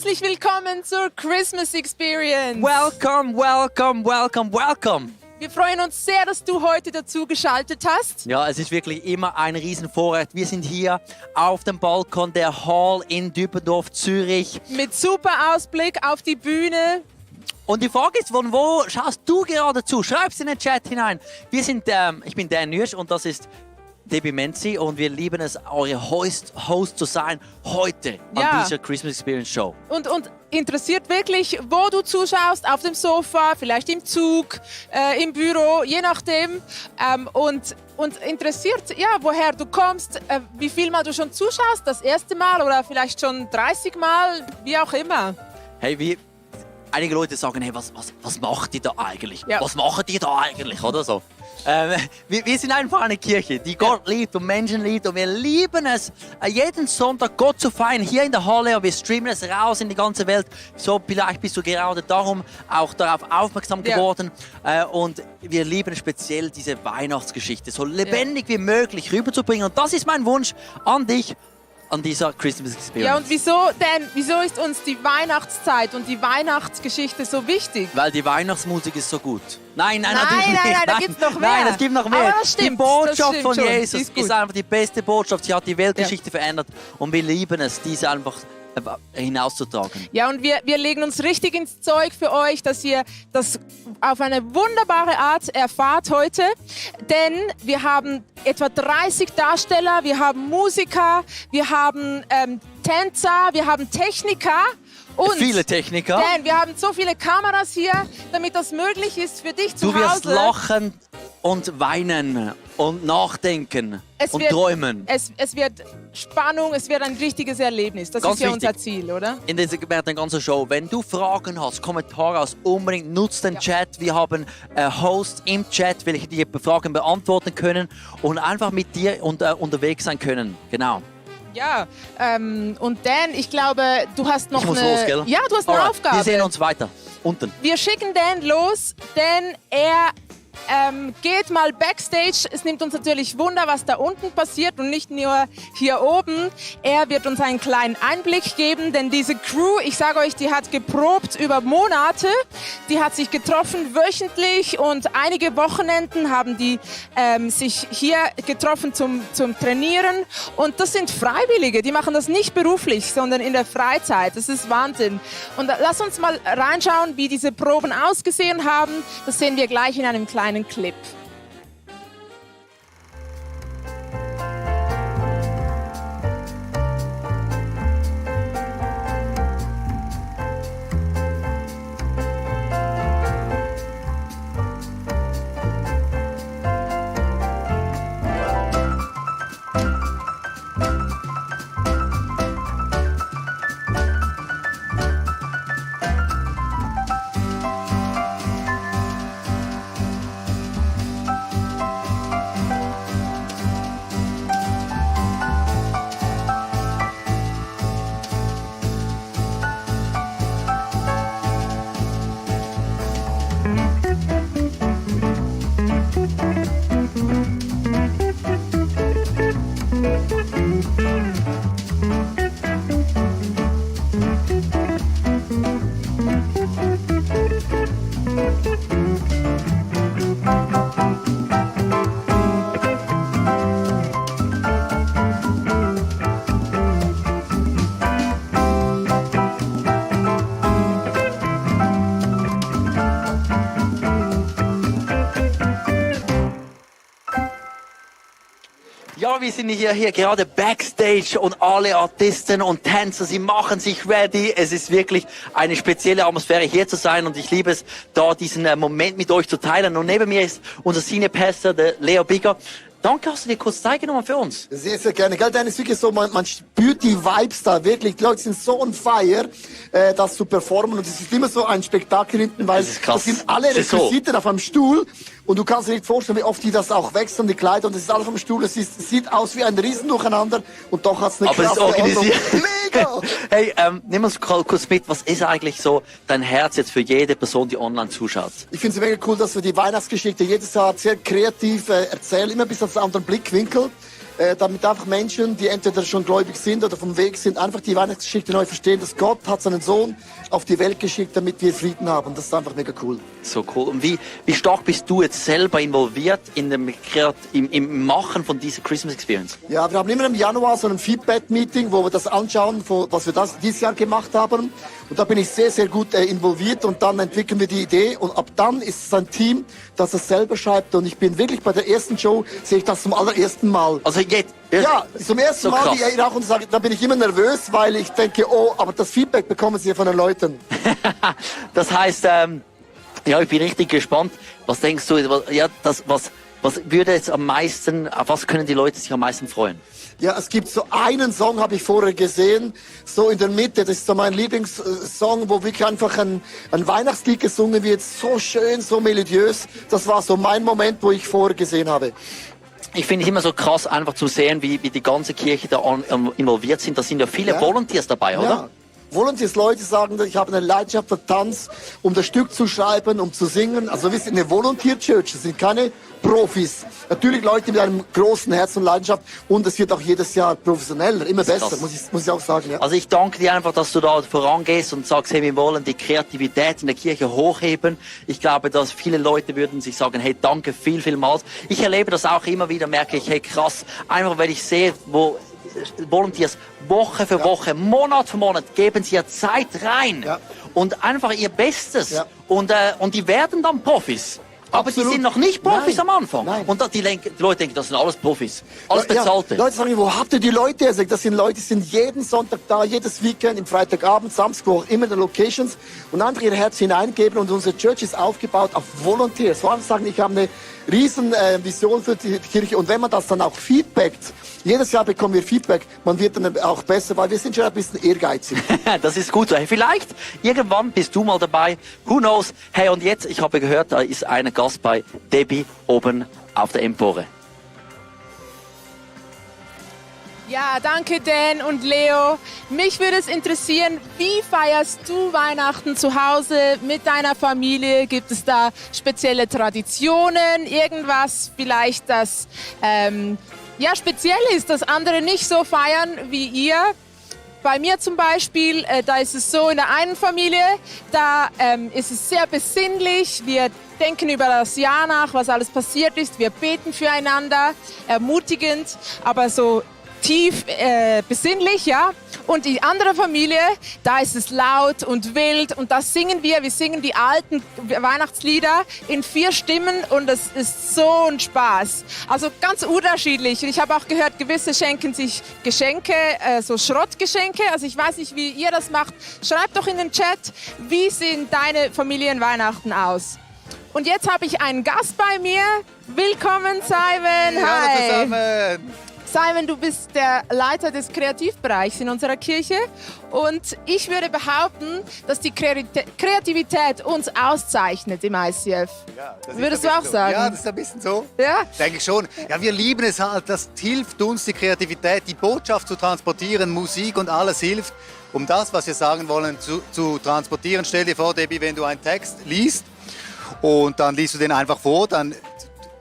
Herzlich willkommen zur Christmas Experience. Welcome, welcome, welcome, welcome. Wir freuen uns sehr, dass du heute dazu geschaltet hast. Ja, es ist wirklich immer ein Riesenvorrecht. Wir sind hier auf dem Balkon der Hall in Düppendorf, Zürich. Mit super Ausblick auf die Bühne. Und die Frage ist, von wo schaust du gerade zu? Schreib's in den Chat hinein. Ich bin Dan Nürsch und das ist Debbie Menzi und wir lieben es, eure Host zu sein heute an dieser Christmas Experience Show. Und interessiert wirklich, wo du zuschaust, auf dem Sofa, vielleicht im Zug, im Büro, je nachdem. Und interessiert, ja, woher du kommst, wie viel Mal du schon zuschaust, das erste Mal oder vielleicht schon 30 Mal, wie auch immer. Hey, einige Leute sagen, hey, was macht ihr da eigentlich? Ja. Was machen die da eigentlich? Oder so. Wir sind einfach eine Kirche, die Gott liebt und Menschen liebt. Und wir lieben es, jeden Sonntag Gott zu feiern, hier in der Halle. Und wir streamen es raus in die ganze Welt. So, vielleicht bist du gerade darum auch darauf aufmerksam geworden. Und wir lieben speziell diese Weihnachtsgeschichte, so lebendig wie möglich rüberzubringen. Und das ist mein Wunsch an dich. An dieser Christmas Experience. Ja, und wieso ist uns die Weihnachtszeit und die Weihnachtsgeschichte so wichtig? Weil die Weihnachtsmusik ist so gut. Nein, Nein, da gibt's noch mehr. Nein, es gibt noch mehr. Aber das stimmt, die Botschaft das stimmt von schon. Jesus ist ist einfach die beste Botschaft. Sie hat die Weltgeschichte verändert und wir lieben es, diese einfach hinauszutragen. Ja, und wir legen uns richtig ins Zeug für euch, dass ihr das auf eine wunderbare Art erfahrt heute. Denn wir haben etwa 30 Darsteller, wir haben Musiker, wir haben Tänzer, wir haben Techniker. Und viele Techniker. Dan, wir haben so viele Kameras hier, damit das möglich ist für dich zu Du wirst Hause. lachen und weinen und nachdenken und träumen. Es wird Spannung, es wird ein richtiges Erlebnis. Das Ganz ist ja wichtig. unser Ziel, oder? In dieser ganzen Show. Wenn du Fragen hast, Kommentare hast, unbedingt nutzt den Chat. Wir haben Hosts im Chat, welche die Fragen beantworten können und einfach mit dir unterwegs sein können. Genau. Ja, und Dan, ich glaube, du hast noch Ich muss los, gell? Ja, du hast eine Alright, Aufgabe. Wir sehen uns weiter. Unten. Wir schicken Dan los, denn er geht mal Backstage. Es nimmt uns natürlich Wunder, was da unten passiert und nicht nur hier oben. Er wird uns einen kleinen Einblick geben, denn diese Crew, ich sage euch, die hat geprobt über Monate. Die hat sich getroffen wöchentlich und einige Wochenenden haben die sich hier getroffen zum Trainieren. Und das sind Freiwillige, die machen das nicht beruflich, sondern in der Freizeit. Das ist Wahnsinn. Und lass uns mal reinschauen, wie diese Proben ausgesehen haben. Das sehen wir gleich in einem kleinen Clip. Ja, wir sind hier gerade Backstage und alle Artisten und Tänzer, sie machen sich ready. Es ist wirklich eine spezielle Atmosphäre, hier zu sein und ich liebe es, da diesen Moment mit euch zu teilen. Und neben mir ist unser Senior Pastor, der Leo Bigger. Danke, hast du dir kurz Zeit genommen für uns? Sehr, sehr gerne. Gell, dann ist wirklich so, man spürt die Vibes da wirklich. Die Leute sind so on fire, das zu performen. Und es ist immer so ein Spektakel hinten, weil das sind alle Requisiten auf einem Stuhl. Und du kannst dir nicht vorstellen, wie oft die das auch wechseln, die Kleider. Und das ist alles am Stuhl. Es sieht aus wie ein Riesendurcheinander. Und doch hat es eine Aber es ist krasse Ordnung. organisiert. Mega! Hey, nimm uns kurz mit. Was ist eigentlich so dein Herz jetzt für jede Person, die online zuschaut? Ich finde es mega cool, dass wir die Weihnachtsgeschichte jedes Jahr sehr kreativ erzählen. Immer bis auf einen anderen Blickwinkel. damit einfach Menschen, die entweder schon gläubig sind oder vom Weg sind, einfach die Weihnachtsgeschichte neu verstehen, dass Gott hat seinen Sohn auf die Welt geschickt, damit wir Frieden haben. Das ist einfach mega cool. So cool. Und wie stark bist du jetzt selber involviert in dem im Machen von dieser Christmas Experience? Ja, wir haben immer im Januar so ein Feedback-Meeting, wo wir das anschauen, was wir dieses Jahr gemacht haben. Und da bin ich sehr, sehr gut involviert und dann entwickeln wir die Idee und ab dann ist es ein Team, das es selber schreibt und ich bin wirklich bei der ersten Show, sehe ich das zum allerersten Mal. Also jetzt? Ja, zum ersten so Mal, die auch und sagen, da bin ich immer nervös, weil ich denke, oh, aber das Feedback bekommen sie von den Leuten. Das heißt, ja, ich bin richtig gespannt. Was denkst du, ja, was würde jetzt am meisten, auf was können die Leute sich am meisten freuen? Ja, es gibt so einen Song, habe ich vorher gesehen, so in der Mitte, das ist so mein Lieblingssong, wo wirklich einfach ein Weihnachtslied gesungen wird, so schön, so melodiös. Das war so mein Moment, wo ich vorher gesehen habe. Ich finde es immer so krass, einfach zu sehen, wie die ganze Kirche da involviert sind. Da sind ja viele Volunteers dabei, oder? Ja. Volunteers, Leute sagen, ich habe eine Leidenschaft für Tanz, um das Stück zu schreiben, um zu singen. Also wir sind eine Volunteer-Church, das sind keine Profis. Natürlich Leute mit einem großen Herz und Leidenschaft und es wird auch jedes Jahr professioneller, immer besser, muss ich auch sagen. Ja. Also ich danke dir einfach, dass du da vorangehst und sagst, hey, wir wollen die Kreativität in der Kirche hochheben. Ich glaube, dass viele Leute würden sich sagen, hey, danke vielmals. Ich erlebe das auch immer wieder, merke ich, hey, krass, einfach weil ich sehe, wo Volunteers Woche für Woche, Monat für Monat geben sie ja Zeit rein und einfach ihr Bestes und die werden dann Profis. Aber Absolut. die sind noch nicht Profis Nein. am Anfang. Nein. Und die Leute denken, das sind alles Profis. Alles Bezahlte. Ja, Leute sagen, wo habt ihr die Leute her? Das sind Leute, die sind jeden Sonntag da, jedes Weekend, im Freitagabend, Samstag, wo auch immer in den Locations und einfach ihr Herz hineingeben. Und unsere Church ist aufgebaut auf Volunteers. Vor allem sagen, ich habe eine riesen Vision für die Kirche. Und wenn man das dann auch feedbackt, jedes Jahr bekommen wir Feedback, man wird dann auch besser, weil wir sind schon ein bisschen ehrgeizig. Das ist gut so. Hey, vielleicht irgendwann bist du mal dabei. Who knows? Hey, und jetzt, ich habe gehört, da ist ein Gast bei Debbie oben auf der Empore. Ja, danke Dan und Leo. Mich würde es interessieren, wie feierst du Weihnachten zu Hause mit deiner Familie? Gibt es da spezielle Traditionen? Irgendwas vielleicht, das speziell ist, dass andere nicht so feiern wie ihr? Bei mir zum Beispiel, da ist es so, in der einen Familie, da ist es sehr besinnlich. Wir denken über das Jahr nach, was alles passiert ist. Wir beten füreinander, ermutigend, aber so tief besinnlich, ja. Und die andere Familie, da ist es laut und wild und da singen wir. Wir singen die alten Weihnachtslieder in 4 Stimmen und es ist so ein Spaß. Also ganz unterschiedlich. Und ich habe auch gehört, gewisse schenken sich Geschenke, so Schrottgeschenke. Also ich weiß nicht, wie ihr das macht. Schreibt doch in den Chat, wie sehen deine Familienweihnachten aus? Und jetzt habe ich einen Gast bei mir. Willkommen, Simon. Hi. Hallo zusammen. Simon, du bist der Leiter des Kreativbereichs in unserer Kirche und ich würde behaupten, dass die Kreativität uns auszeichnet im ICF. Ja, Würdest du auch so sagen? Ja, das ist ein bisschen so. Ja? Denke ich schon. Ja, wir lieben es halt. Das hilft uns, die Kreativität, die Botschaft zu transportieren. Musik und alles hilft, um das, was wir sagen wollen, zu transportieren. Stell dir vor, Debbie, wenn du einen Text liest und dann liest du den einfach vor, dann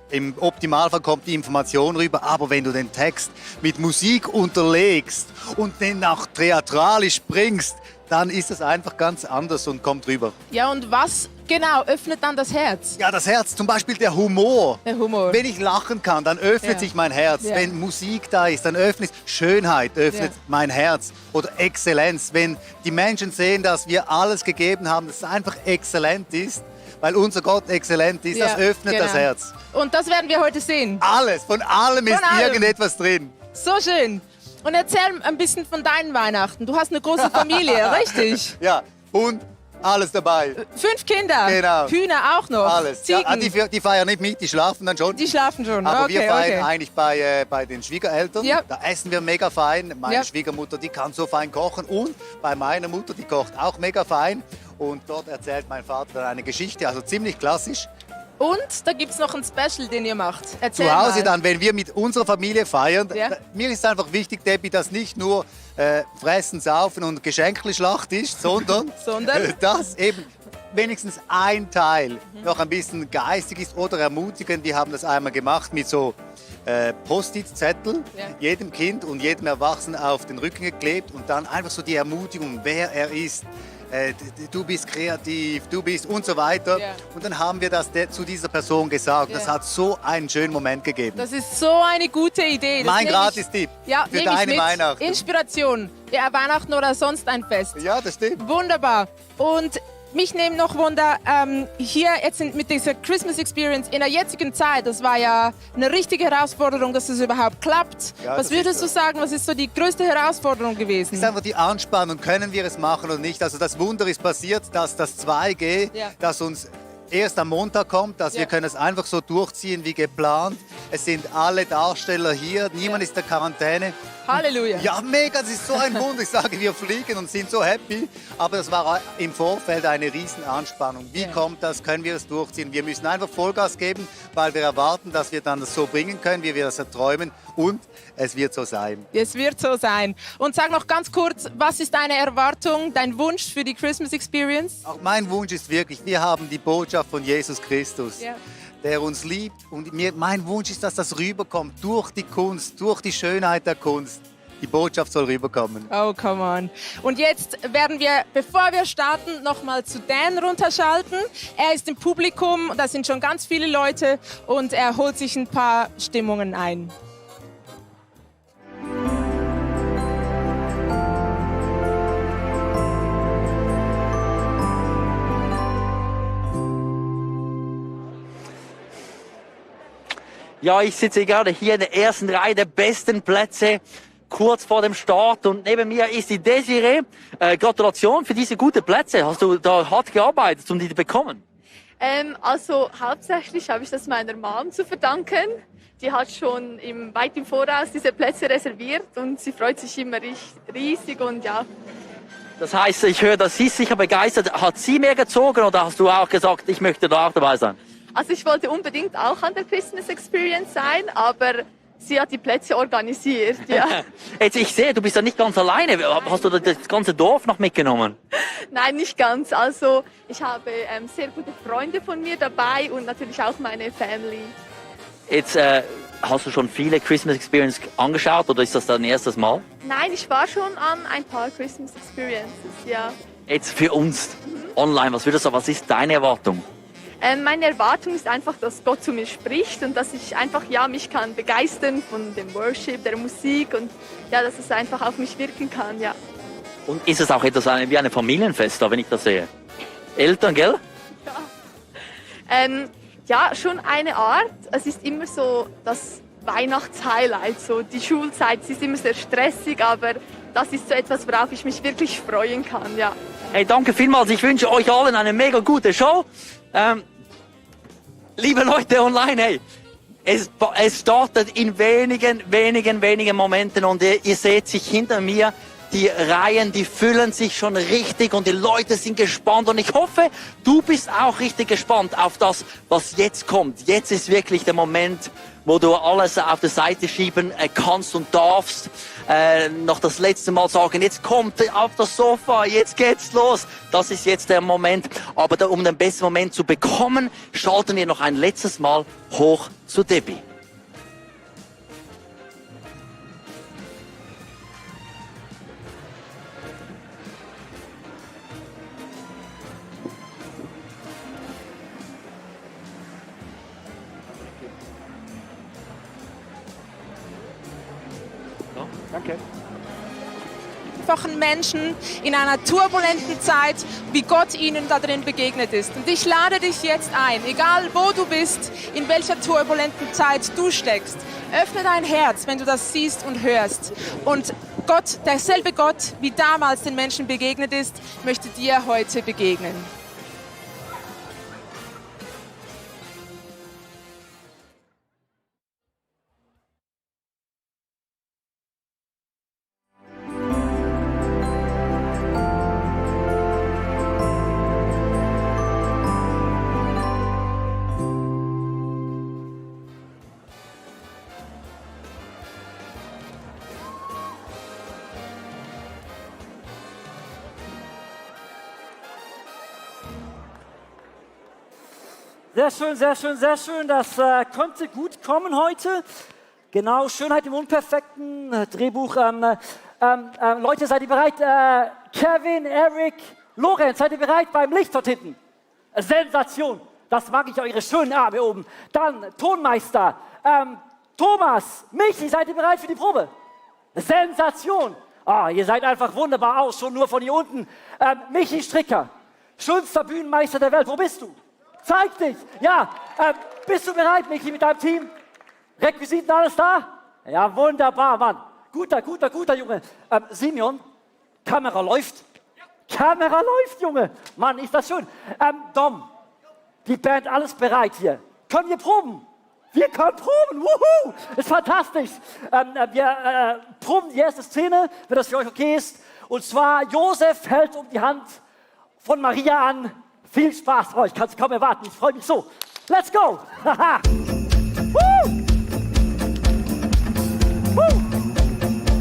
im Optimalfall kommt die Information rüber, aber wenn du den Text mit Musik unterlegst und den auch theatralisch bringst, dann ist es einfach ganz anders und kommt rüber. Ja, und was genau öffnet dann das Herz? Ja, das Herz, zum Beispiel der Humor. Der Humor. Wenn ich lachen kann, dann öffnet sich mein Herz. Ja. Wenn Musik da ist, dann öffnet Schönheit, öffnet mein Herz. Oder Exzellenz. Wenn die Menschen sehen, dass wir alles gegeben haben, dass es einfach exzellent ist, weil unser Gott exzellent ist, das öffnet das Herz. Und das werden wir heute sehen. Alles, von allem ist allem. irgendetwas drin. So schön. Und erzähl ein bisschen von deinen Weihnachten. Du hast eine große Familie, richtig? Ja, und alles dabei. 5 Kinder. Genau. Hühner auch noch. Alles. Ziegen. Ja, die feiern nicht mit, die schlafen dann schon. Die schlafen schon. Aber okay, wir feiern okay. eigentlich bei den Schwiegereltern. Ja. Da essen wir mega fein. Meine Ja. Schwiegermutter, die kann so fein kochen. Und bei meiner Mutter, die kocht auch mega fein. Und dort erzählt mein Vater dann eine Geschichte, also ziemlich klassisch. Und da gibt es noch ein Special, den ihr macht. Erzähl Zu Hause mal. dann, wenn wir mit unserer Familie feiern, Ja. mir ist einfach wichtig, Debbie, dass nicht nur Fressen, Saufen und Geschenkli-Schlacht ist, sondern Sondern? dass eben wenigstens ein Teil noch ein bisschen geistig ist oder ermutigend. Wir haben das einmal gemacht mit so Post-it-Zettel, jedem Kind und jedem Erwachsenen auf den Rücken geklebt und dann einfach so die Ermutigung, wer er ist. Du bist kreativ, du bist und so weiter. Ja. Und dann haben wir das zu dieser Person gesagt. Ja. Das hat so einen schönen Moment gegeben. Das ist so eine gute Idee. Das Mein nehme ich- Gratistipp Ja, für nehme ich deine mit. Weihnachten. Inspiration. Ja, Weihnachten oder sonst ein Fest. Ja, das stimmt. Wunderbar. Und mich nimmt noch Wunder, hier jetzt mit dieser Christmas Experience in der jetzigen Zeit, das war ja eine richtige Herausforderung, dass das überhaupt klappt. Ja, Was das würdest ist du so. sagen, was ist so die größte Herausforderung gewesen? Es ist einfach die Anspannung, können wir es machen oder nicht. Also das Wunder ist passiert, dass das 2G, Ja. das uns erst am Montag kommt, dass Ja. wir können es einfach so durchziehen wie geplant. Es sind alle Darsteller hier, niemand ist in der Quarantäne. Halleluja. Ja, mega, das ist so ein Wunder. Ich sage, wir fliegen und sind so happy. Aber das war im Vorfeld eine riesen Anspannung. Wie kommt das? Können wir es durchziehen? Wir müssen einfach Vollgas geben, weil wir erwarten, dass wir dann das so bringen können, wie wir das erträumen. Und es wird so sein. Es wird so sein. Und sag noch ganz kurz, was ist deine Erwartung, dein Wunsch für die Christmas Experience? Auch mein Wunsch ist wirklich, wir haben die Botschaft von Jesus Christus, Ja. der uns liebt. Und mein Wunsch ist, dass das rüberkommt durch die Kunst, durch die Schönheit der Kunst. Die Botschaft soll rüberkommen. Oh, come on. Und jetzt werden wir, bevor wir starten, nochmal zu Dan runterschalten. Er ist im Publikum, da sind schon ganz viele Leute und er holt sich ein paar Stimmungen ein. Ja, ich sitze gerade hier in der ersten Reihe der besten Plätze, kurz vor dem Start. Und neben mir ist die Desiree. Gratulation für diese guten Plätze. Hast du da hart gearbeitet, um die zu bekommen? Also hauptsächlich habe ich das meiner Mom zu verdanken. Die hat schon weit im Voraus diese Plätze reserviert und sie freut sich immer riesig und ja. Das heißt, ich höre, dass sie ist sicher begeistert. Hat sie mehr gezogen oder hast du auch gesagt, ich möchte da auch dabei sein? Also ich wollte unbedingt auch an der Christmas Experience sein, aber sie hat die Plätze organisiert, ja. Jetzt, ich sehe, du bist ja nicht ganz alleine. Hast du das ganze Dorf noch mitgenommen? Nein, nicht ganz. Also ich habe sehr gute Freunde von mir dabei und natürlich auch meine Family. Jetzt, hast du schon viele Christmas Experience angeschaut oder ist das dein erstes Mal? Nein, ich war schon an ein paar Christmas Experiences, ja. Jetzt für uns online, was würdest du sagen, was ist deine Erwartung? Meine Erwartung ist einfach, dass Gott zu mir spricht und dass ich einfach mich kann begeistern von dem Worship, der Musik und ja, dass es einfach auf mich wirken kann, ja. Und ist es auch etwas wie ein Familienfest, da, wenn ich das sehe? Eltern, gell? Ja, schon eine Art. Es ist immer so das Weihnachtshighlight, so die Schulzeit. Es ist immer sehr stressig, aber das ist so etwas, worauf ich mich wirklich freuen kann, ja. Hey, danke vielmals. Ich wünsche euch allen eine mega gute Show. Liebe Leute online, hey, es startet in wenigen Momenten und ihr seht sich hinter mir. Die Reihen, die füllen sich schon richtig und die Leute sind gespannt und ich hoffe, du bist auch richtig gespannt auf das, was jetzt kommt. Jetzt ist wirklich der Moment, wo du alles auf die Seite schieben kannst und darfst. Noch das letzte Mal sagen, jetzt kommt auf das Sofa, jetzt geht's los. Das ist jetzt der Moment. Aber um den besten Moment zu bekommen, schalten wir noch ein letztes Mal hoch zu Debbie. Danke. Einfachen Menschen in einer turbulenten Zeit, wie Gott ihnen da drin begegnet ist. Und ich lade dich jetzt ein, egal wo du bist, in welcher turbulenten Zeit du steckst. Öffne dein Herz, wenn du das siehst und hörst. Und Gott, derselbe Gott, wie damals den Menschen begegnet ist, möchte dir heute begegnen. Sehr schön, sehr schön, sehr schön. Das könnte gut kommen heute. Genau, Schönheit im Unperfekten, Drehbuch. Leute, seid ihr bereit? Kevin, Eric, Lorenz, seid ihr bereit beim Licht dort hinten? Sensation. Das mag ich, eure schönen Arme oben. Dann Tonmeister, Thomas, Michi, seid ihr bereit für die Probe? Sensation. Ah, ihr seid einfach wunderbar aus, schon nur von hier unten. Michi Stricker, schönster Bühnenmeister der Welt. Wo bist du? Zeig dich. Ja, bist du bereit, Michi, mit deinem Team? Requisiten, alles da? Ja, wunderbar, Mann. Guter Junge. Simeon, Kamera läuft. Kamera läuft, Junge. Mann, ist das schön. Dom, die Band, alles bereit hier. Können wir proben? Wir können proben. Wuhu! Ist fantastisch. Wir proben die erste Szene, wenn das für euch okay ist. Und zwar, Josef hält um die Hand von Maria an. Viel Spaß euch, kannst kaum erwarten. Ich freue mich so. Let's go! Haha!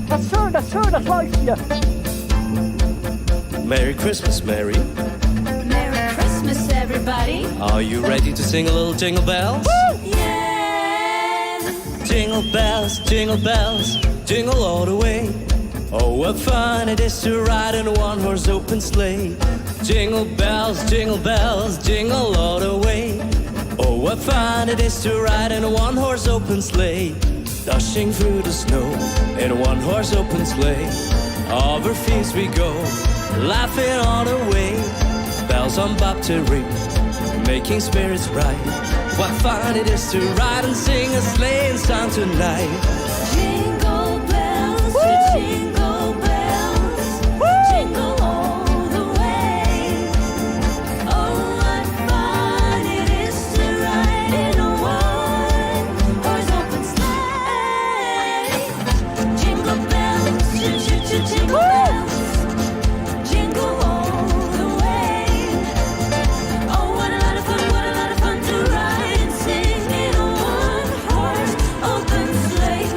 Das schön, das läuft hier. Merry Christmas, Mary. Merry Christmas, everybody. Are you ready to sing a little jingle bells? Yes. Jingle bells, jingle all the way. Oh, what fun it is to ride in a one-horse open sleigh. Jingle bells, jingle all the way. Oh, what fun it is to ride in a one-horse open sleigh. Dashing through the snow in a one-horse open sleigh. Over fields we go, laughing all the way. Bells on bobtail ring, making spirits bright. What fun it is to ride and sing a sleighing song tonight. Jingle bells, jingle bells, jingle all the way. Oh, what fun it is to ride in a one-horse open sleigh. Jingle bells, jingle bells, jingle all the way. Oh, what a lot of fun to ride and sing in a one-horse open sleigh.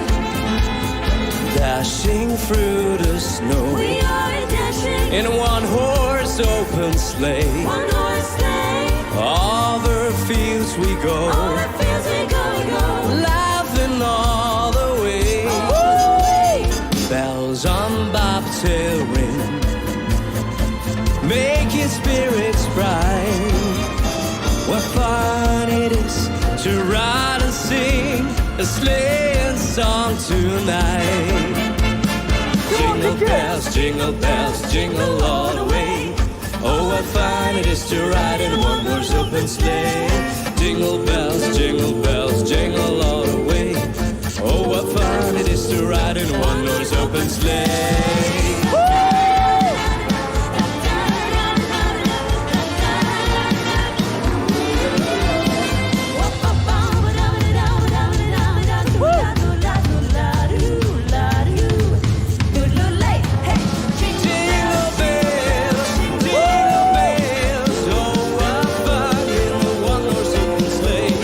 Dashing through the snow We are dashing in a one-horse open sleigh. one-horse sleigh. Over fields we go, All the fields we go, laughing all the way. all the way. Bells on bobtail ring, making spirits bright. What fun it is to ride and sing a sleighing song tonight. Jingle bells, jingle all the way. Oh, what fun it is to ride in a one-horse open sleigh. Jingle bells, jingle all the way. Oh, what fun it is to ride in a one-horse open sleigh. Jingle bells, oh, what fun in a one-horse open sleigh.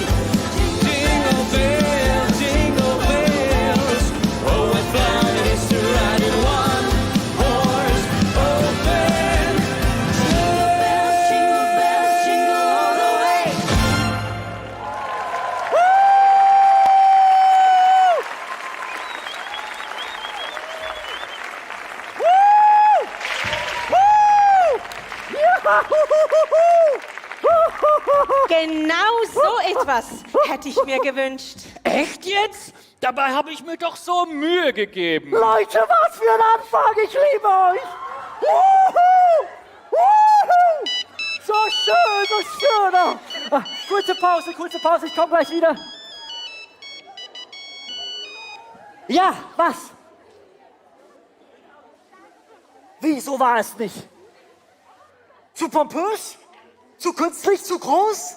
Jingle bells, oh, what fun it is to ride in a one-horse open sleigh. Jingle bells, jingle all the way. Genau so etwas hätte ich mir gewünscht. Echt jetzt? Dabei habe ich mir doch so Mühe gegeben. Leute, was für ein Anfang, ich liebe euch. Wuhu! Wuhu! So schön, so schön. Kurze Pause, ich komme gleich wieder. Ja, was? Wieso war es nicht? Zu pompös? Zu künstlich? Zu groß?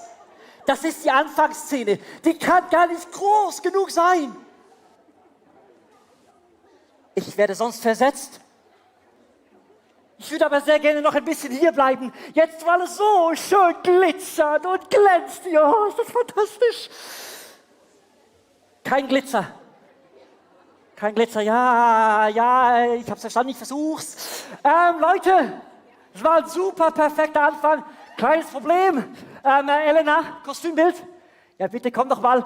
Das ist die Anfangsszene. Die kann gar nicht groß genug sein. Ich werde sonst versetzt. Ich würde aber sehr gerne noch ein bisschen hier bleiben. Jetzt, weil es so schön glitzert und glänzt. Ja, ist das fantastisch. Kein Glitzer. Kein Glitzer, ja, ich hab's verstanden, ich versuch's. Leute, es war ein super perfekter Anfang. Kleines Problem, Elena, Kostümbild? Ja, bitte komm doch mal.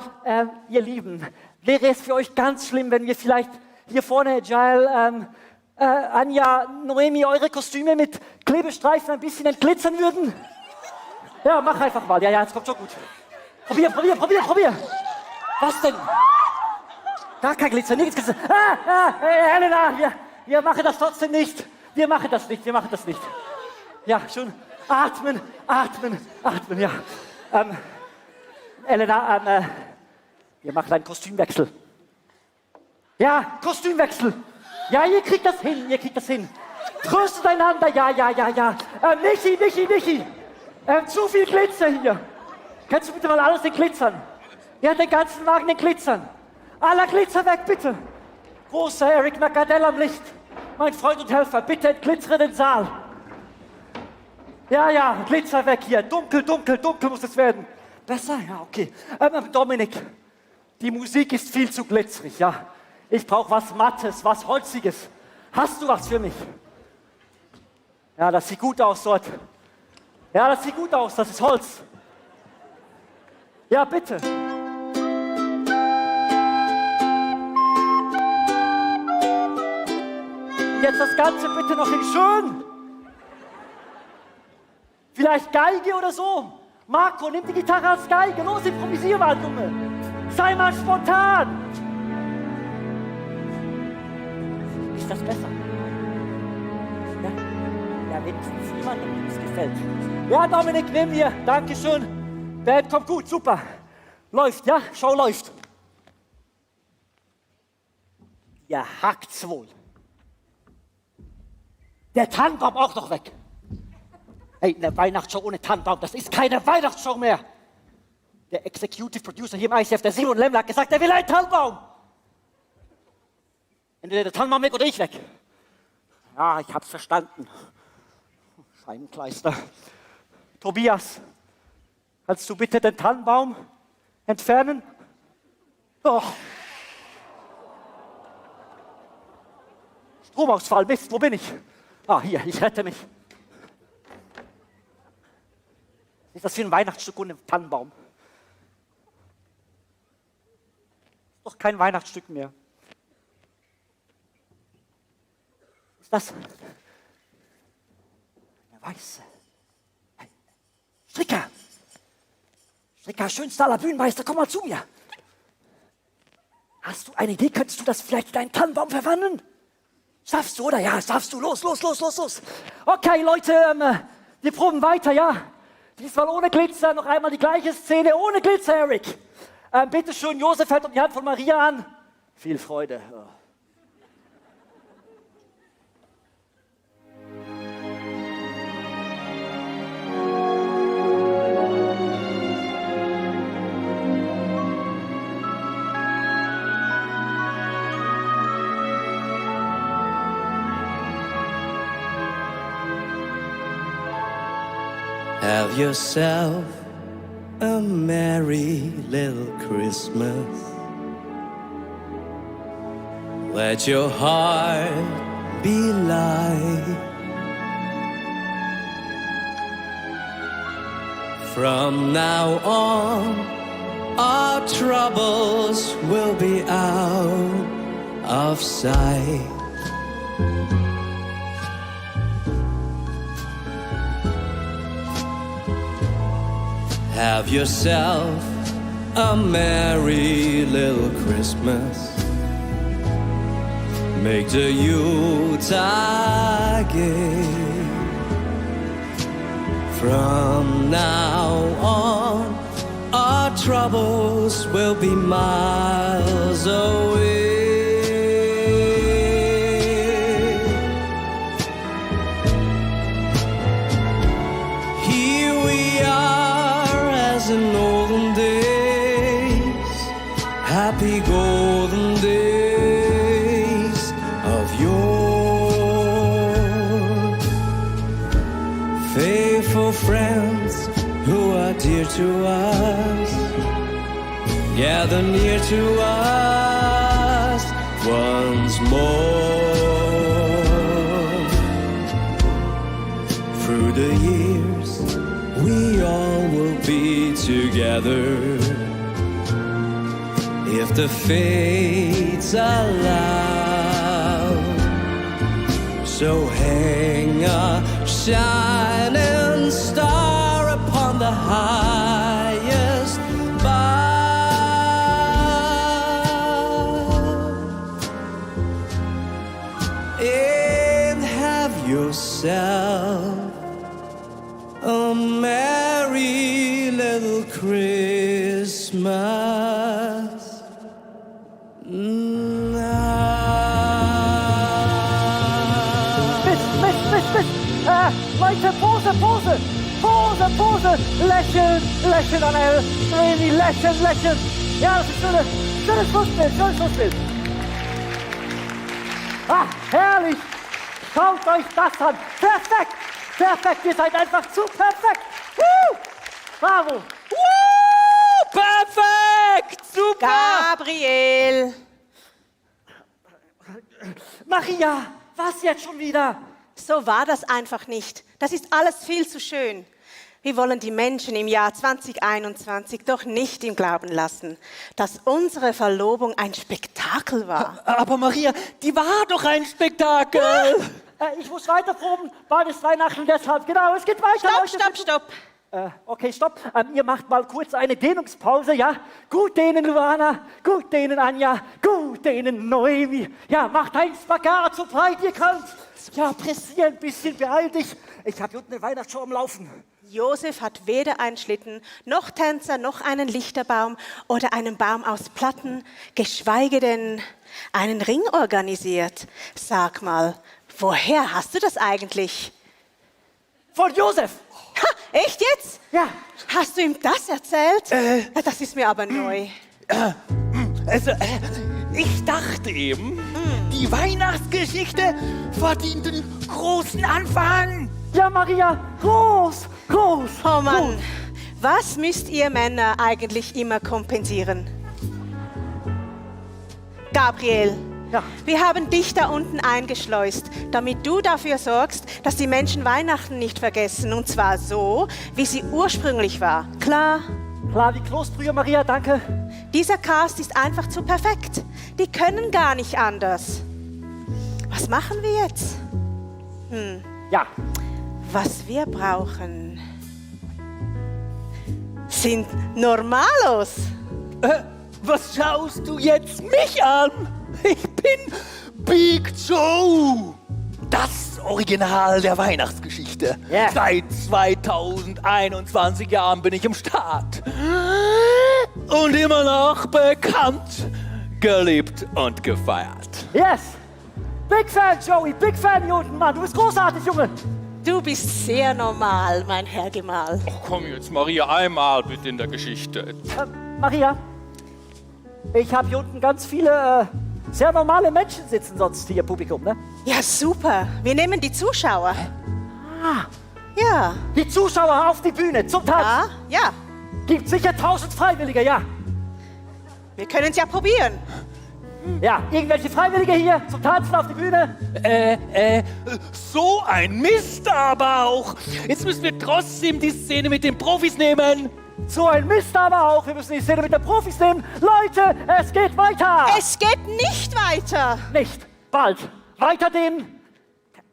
Ihr Lieben, wäre es für euch ganz schlimm, wenn wir vielleicht hier vorne, Agile, Anja, Noemi, eure Kostüme mit Klebestreifen ein bisschen entglitzern würden? Ja, mach einfach mal. Ja, es kommt schon gut. Probier. Was denn? Gar kein Glitzer, nichts Glitzer. Helena, wir machen das trotzdem nicht. Wir machen das nicht. Ja, schon. Atmen, ja. Elena, wir machen einen Kostümwechsel. Ja, Kostümwechsel. Ja, ihr kriegt das hin. Tröstet einander, ja. Michi. Zu viel Glitzer hier. Kannst du bitte mal alles entglitzern? Ja, den ganzen Wagen entglitzern. Aller Glitzer weg, bitte. Großer Eric Macadell am Licht. Mein Freund und Helfer, bitte entglitzere den Saal. Ja, Glitzer weg hier. Dunkel muss es werden. Besser? Ja, okay. Dominik, die Musik ist viel zu glitzerig, ja. Ich brauche was Mattes, was Holziges. Hast du was für mich? Ja, das sieht gut aus dort. Ja, das sieht gut aus, das ist Holz. Ja, bitte. Jetzt das Ganze bitte noch in schön. Vielleicht Geige oder so. Marco, nimm die Gitarre als Geige. Los, improvisier mal, Junge. Sei mal spontan. Ist das besser? Ja, wenigstens jemandem es gefällt. Ja, Dominik, nimm hier. Dankeschön. Band kommt gut, super. Läuft, ja? Show läuft. Ja, hackt's wohl. Der Tannenbaum auch noch weg. Hey, eine Weihnachtsshow ohne Tannenbaum, das ist keine Weihnachtsshow mehr. Der Executive Producer hier im ICF, der Simon Lemmler, hat gesagt, er will einen Tannenbaum. Entweder der Tannenbaum weg oder ich weg. Ja, ich hab's verstanden. Scheibenkleister. Tobias, kannst du bitte den Tannenbaum entfernen? Oh. Stromausfall, Mist, wo bin ich? Hier, ich rette mich. Ist das für ein Weihnachtsstück ohne Tannenbaum? Ist doch kein Weihnachtsstück mehr. Ist das eine weiße? Stricker! Stricker, schönster aller Bühnenmeister, komm mal zu mir. Hast du eine Idee? Könntest du das vielleicht in einen Tannenbaum verwandeln? Schaffst du, oder? Ja, schaffst du. Los. Okay, Leute, wir proben weiter, ja? Diesmal ohne Glitzer, noch einmal die gleiche Szene, ohne Glitzer, Eric. Bitte schön, Josef hält die Hand von Maria an. Viel Freude. Oh. Have yourself a merry little Christmas. Let your heart be light. From now on, our troubles will be out of sight. Have yourself a merry little Christmas. Make the Yuletide gay. From now on, our troubles will be miles away. Here we are as in olden days, happy golden days of yore. Faithful friends who are dear to us, gather near to us once more. Through the years, we all will be together if the fates allow. So hang a shining star upon the highest bough and have yourself a merry little Christmas Leute, Pose, Pose! Pose, Pose! Lächeln, lächeln, Annelle! Really, lächeln, lächeln! Ja, das ist schönes Schlussbild, schönes Schlussbild! Ah, herrlich! Schaut euch das an! Perfekt! Perfekt, ihr seid einfach zu perfekt! Bravo! Perfekt! Super! Gabriel! Maria, was jetzt schon wieder? So war das einfach nicht. Das ist alles viel zu schön. Wir wollen die Menschen im Jahr 2021 doch nicht im Glauben lassen, dass unsere Verlobung ein Spektakel war. Aber Maria, die war doch ein Spektakel! Ich muss weiterproben. Bald ist Weihnachten, deshalb. Genau, es geht weiter. Stopp! Okay, stopp. Ihr macht mal kurz eine Dehnungspause, ja? Gut dehnen, Luana. Gut dehnen, Anja. Gut dehnen, Noemi. Ja, macht ein Spagat so breit ihr könnt. Ja, pressier ein bisschen, beeil dich. Ich habe unten eine Weihnachtsshow am Laufen. Josef hat weder einen Schlitten, noch Tänzer, noch einen Lichterbaum oder einen Baum aus Platten, geschweige denn einen Ring organisiert. Sag mal, woher hast du das eigentlich? Von Josef. Ha, echt jetzt? Ja. Hast du ihm das erzählt? Das ist mir aber neu. Also, ich dachte eben, die Weihnachtsgeschichte verdient einen großen Anfang. Ja, Maria, groß. Oh Mann, was müsst ihr Männer eigentlich immer kompensieren? Gabriel, Ja. wir haben dich da unten eingeschleust, damit du dafür sorgst, dass die Menschen Weihnachten nicht vergessen. Und zwar so, wie sie ursprünglich war. Klar? Klar wie Kloßbrühe, Maria, danke. Dieser Cast ist einfach zu perfekt. Die können gar nicht anders. Was machen wir jetzt? Ja. Was wir brauchen, sind Normalos. Was schaust du jetzt mich an? Ich bin Big Joe. Das Original der Weihnachtsgeschichte. Ja. Seit 2021 Jahren bin ich im Start. Und immer noch bekannt, geliebt und gefeiert. Yes. Big Fan, Joey. Big Fan hier unten, Mann. Du bist großartig, Junge. Du bist sehr normal, mein Herr Gemahl. Ach komm jetzt, Maria, einmal bitte in der Geschichte. Maria, ich habe hier unten ganz viele sehr normale Menschen sitzen sonst hier im Publikum, ne? Ja, super. Wir nehmen die Zuschauer. Ja. Die Zuschauer auf die Bühne zum Tanz. Ja. Gibt sicher 1000 Freiwillige, ja. Wir können es ja probieren. Ja, irgendwelche Freiwillige hier zum Tanzen auf die Bühne? So ein Mist aber auch. Jetzt müssen wir trotzdem die Szene mit den Profis nehmen. So ein Mist aber auch. Wir müssen die Szene mit den Profis nehmen. Leute, es geht weiter. Es geht nicht weiter. Nicht. Bald. Weiter den...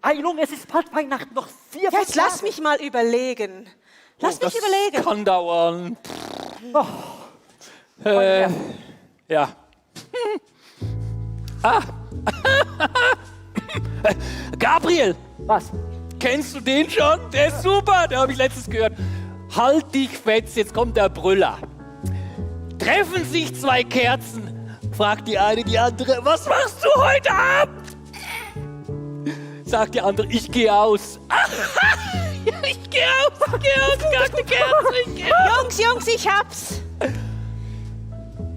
Eilung, es ist bald Weihnachten. Noch 4 Jetzt lass mich mal überlegen. Lass mich überlegen. Kann dauern. Oh. Ja. Gabriel, Was? kennst du den schon? Der ist super, den habe ich letztens gehört. Halt dich fest, jetzt kommt der Brüller. Treffen sich 2 Kerzen, fragt die eine die andere, was machst du heute Abend? Sagt die andere, ich gehe aus. Ich gehe aus, gar keine Kerze, ich geh aus. Jungs, ich hab's.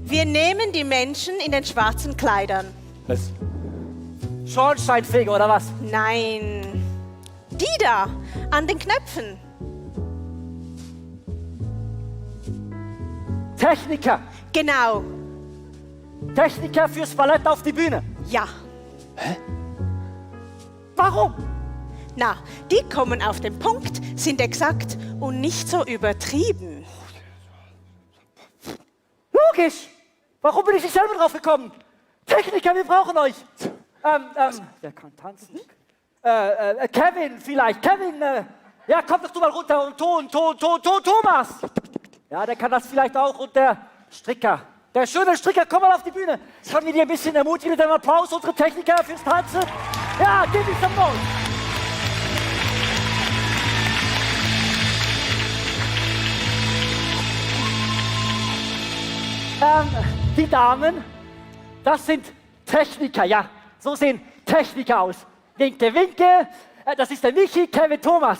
Wir nehmen die Menschen in den schwarzen Kleidern. Was? Schornsteinfeger oder was? Nein. Die da, an den Knöpfen. Techniker. Genau. Techniker fürs Ballett auf die Bühne. Ja. Warum? Na, die kommen auf den Punkt, sind exakt und nicht so übertrieben. logisch. Warum bin ich nicht selber drauf gekommen? Techniker, wir brauchen euch. Wer kann tanzen? Kevin vielleicht. Kevin, ja, komm doch du mal runter und Thomas. Ja, der kann das vielleicht auch. Und der Stricker. Der schöne Stricker, komm mal auf die Bühne. Können wir dir ein bisschen ermutigen mit einem Applaus, unsere Techniker fürs Tanzen? Ja, gib ihm some noise. Die Damen, das sind Techniker, ja. So sehen Techniker aus. Winke, winke. Das ist der Michi, Kevin, Thomas.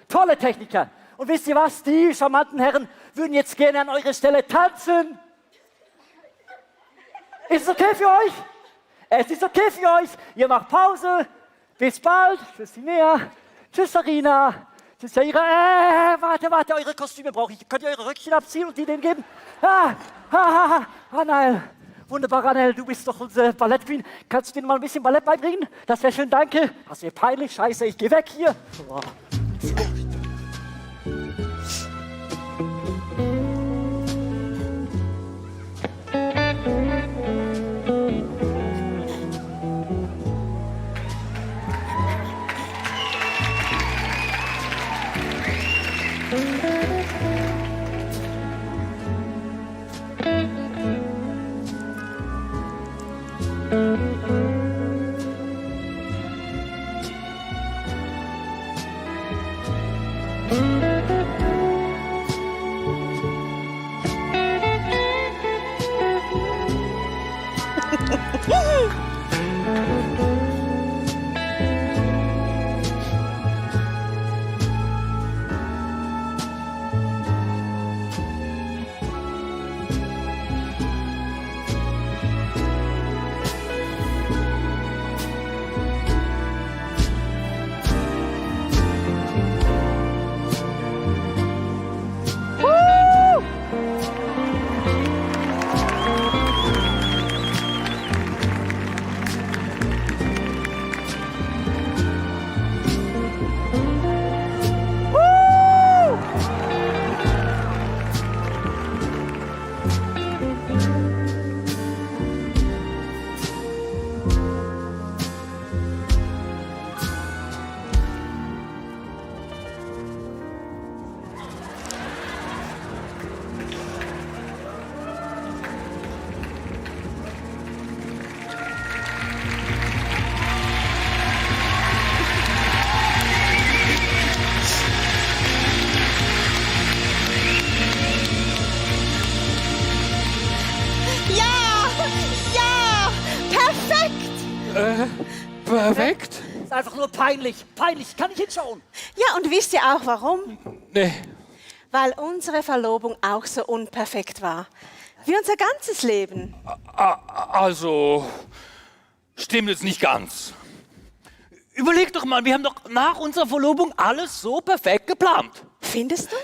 Tolle Techniker. Und wisst ihr was? Die charmanten Herren würden jetzt gerne an eurer Stelle tanzen. Ist es okay für euch? Es ist okay für euch. Ihr macht Pause. Bis bald. Tschüss, Sinea. Tschüss, Sarina. Tschüss, Jaira. Warte, eure Kostüme brauche ich. Könnt ihr eure Röckchen abziehen und die denen geben? Anel. Wunderbar, Anel, du bist doch unsere Ballettqueen. Kannst du denen mal ein bisschen Ballett beibringen? Das wäre schön, danke. Das wäre peinlich. Scheiße, ich gehe weg hier. Oh. Perfekt. Ist einfach nur peinlich. Peinlich, kann ich hinschauen. Ja, und wisst ihr auch warum? Nee. Weil unsere Verlobung auch so unperfekt war. Wie unser ganzes Leben. Also, stimmt jetzt nicht ganz. Überleg doch mal, wir haben doch nach unserer Verlobung alles so perfekt geplant. Findest du?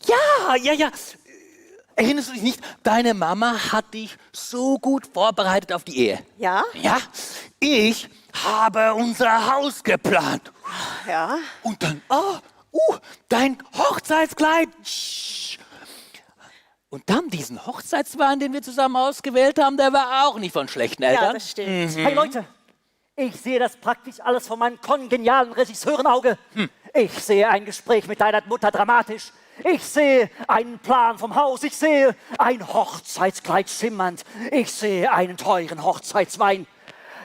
Ja. Erinnerst du dich nicht? Deine Mama hat dich so gut vorbereitet auf die Ehe. Ja? Ja. Ich habe unser Haus geplant. Ja. Und dann, dein Hochzeitskleid. Und dann diesen Hochzeitswein, den wir zusammen ausgewählt haben, der war auch nicht von schlechten Eltern. Ja, das stimmt. Hey Leute, ich sehe das praktisch alles von meinem kongenialen Regisseurenauge. Ich sehe ein Gespräch mit deiner Mutter dramatisch. Ich sehe einen Plan vom Haus. Ich sehe ein Hochzeitskleid schimmernd. Ich sehe einen teuren Hochzeitswein.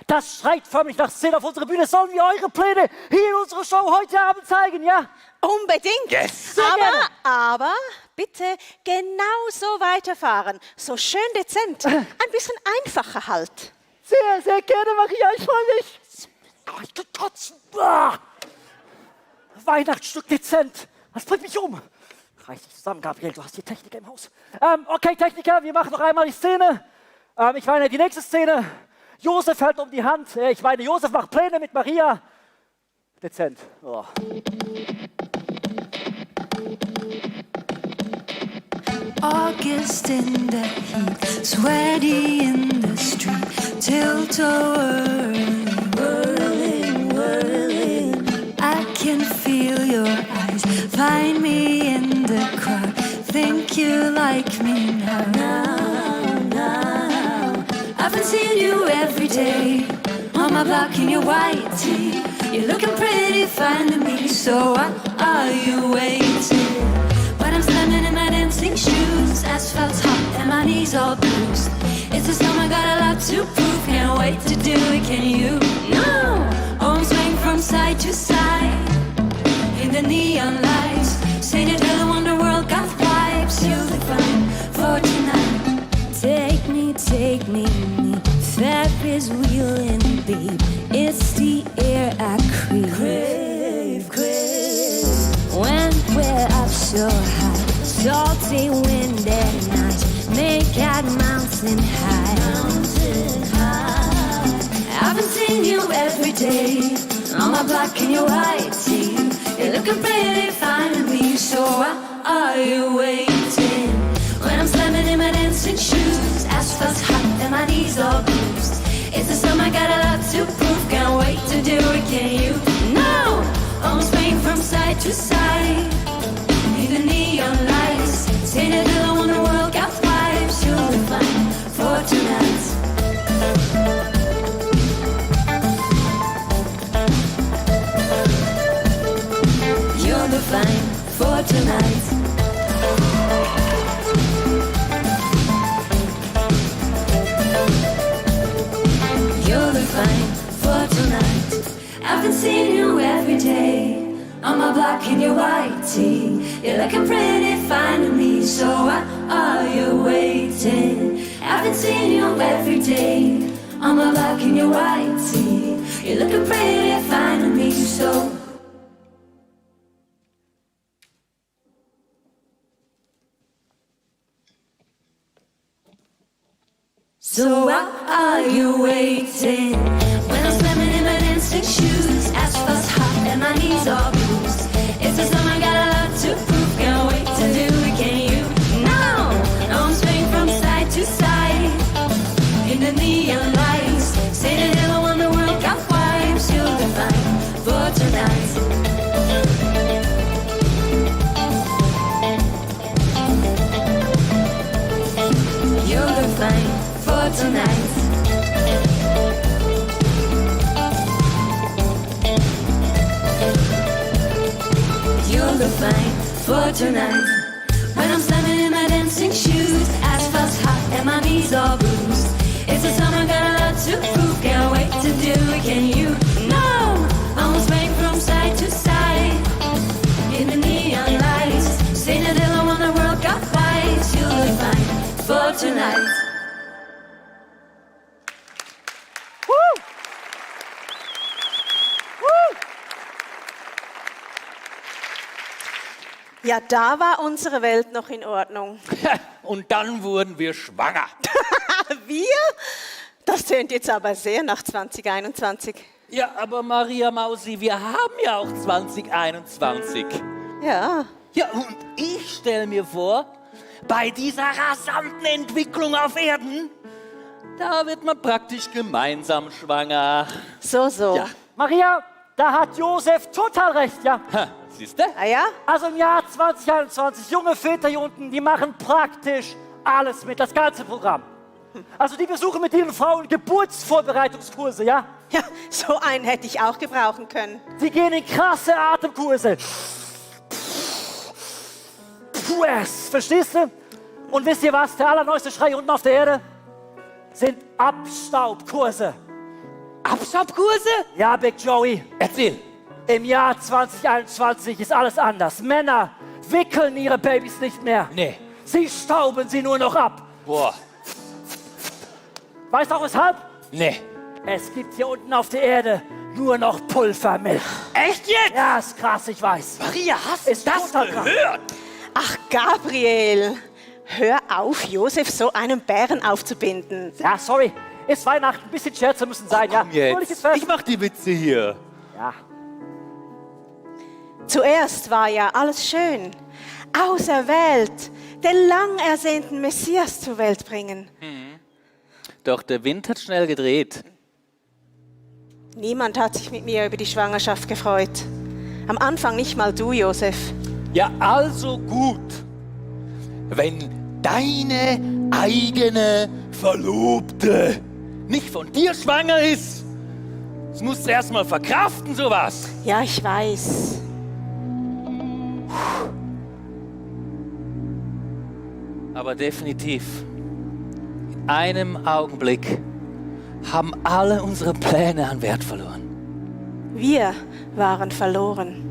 Das schreit förmlich nach Szene auf unserer Bühne. Sollen wir eure Pläne hier in unserer Show heute Abend zeigen, ja? Unbedingt. Yes. Aber bitte genau so weiterfahren. So schön dezent. Ein bisschen einfacher halt. Sehr, sehr gerne, Maria. Ich freue mich. Ich kann kotzen. Weihnachtsstück dezent. Das bringt mich um. Reiß dich zusammen, Gabriel. Du hast die Techniker im Haus. Okay, Techniker, wir machen noch einmal die Szene. Ich meine, die nächste Szene. Josef hält um die Hand. Ich meine, Josef macht Pläne mit Maria. Dezent. Oh. August in the heat, sweaty in the street, tilt-a-whirling, whirling, whirling. I can feel your eyes, find me in the crowd, think you like me now. haven't seen you every day. On my block in your white tee. You're looking pretty fine to me, so why are you waiting? When I'm standing in my dancing shoes, asphalt's hot and my knees all bruised. It's a song I got a lot to prove, can't wait to do it, can you? No! Arms swing from side to side in the neon lights. Say that the wonder world got vibes, you'll be fine for tonight. Take me, Ferris wheeling, babe. It's the air I crave. When we're up so high, salty wind at night, make out mountain high. I haven't seen you every day, on my block in your white tee. You're looking pretty fine to me, so why are you waiting? When I'm slamming in my dancing shoes, asphalt's hot and my knees all bruised. It's the summer, got a lot to prove, can't wait to do it, can you? No! Arms swing from side to side in the neon lights. Say that the wonder world got vibes, you'll be fine for tonight. You'll be fine for tonight. You'll be fine for tonight. I haven't seen you every day, on my block in your white tee. You're looking pretty fine to me, so why are you waiting? I haven't seen you every day, on my block in your white tee. You're looking pretty fine to me, so. So why are you waiting? When I'm slamming in my dancing shoes, asphalt's hot and my knees are bruised. It's the summer, got a lot to prove, can't wait to do it, can you? No! I'm swinging from side to side in the neon lights. Say that everyone in the world got vibes, you'll be fine for tonight. You'll be fine for tonight. You'll be fine for tonight. When I'm slamming in my dancing shoes, asphalt's hot and my knees all bruised. It's the summer, got a lot to prove, can't wait to do it, can you? No! I'm swaying from side to side in the neon lights. Say that everyone in the world got vibes, you'll be fine for tonight. Ja, da war unsere Welt noch in Ordnung. Und dann wurden wir schwanger. Wir? Das tönt jetzt aber sehr nach 2021. Ja, aber Maria Mausi, wir haben ja auch 2021. Ja. Ja, und ich stelle mir vor, bei dieser rasanten Entwicklung auf Erden, da wird man praktisch gemeinsam schwanger. So. Ja. Maria, da hat Josef total recht, ja. Siehst du? Ah ja? Also im Jahr 2021, junge Väter hier unten, die machen praktisch alles mit, das ganze Programm. Also die besuchen mit ihren Frauen Geburtsvorbereitungskurse, ja? Ja, so einen hätte ich auch gebrauchen können. Die gehen in krasse Atemkurse. Verstehst du? Und wisst ihr was? Der allerneueste Schrei unten auf der Erde sind Abstaubkurse. Abstaubkurse? Ja, Big Joey. Erzähl. Im Jahr 2021 ist alles anders. Männer wickeln ihre Babys nicht mehr. Nee. Sie stauben sie nur noch ab. Boah. Weißt du auch weshalb? Nee. Es gibt hier unten auf der Erde nur noch Pulvermilch. Echt jetzt? Ja, ist krass, ich weiß. Maria, hast du Ist das total krass. gehört? Ach, Gabriel, hör auf, Josef so einen Bären aufzubinden. Ja, sorry. Ist Weihnachten, ein bisschen Scherze müssen sein, ja? Jetzt. Ich mach die Witze hier. Ja. Zuerst war ja alles schön. Auserwählt, den lang ersehnten Messias zur Welt bringen. Doch der Wind hat schnell gedreht. Niemand hat sich mit mir über die Schwangerschaft gefreut. Am Anfang nicht mal du, Josef. Ja, also gut. Wenn deine eigene Verlobte nicht von dir schwanger ist. Das musst du erst mal verkraften, sowas. Ja, ich weiß. Aber definitiv, in einem Augenblick haben alle unsere Pläne an Wert verloren. Wir waren verloren.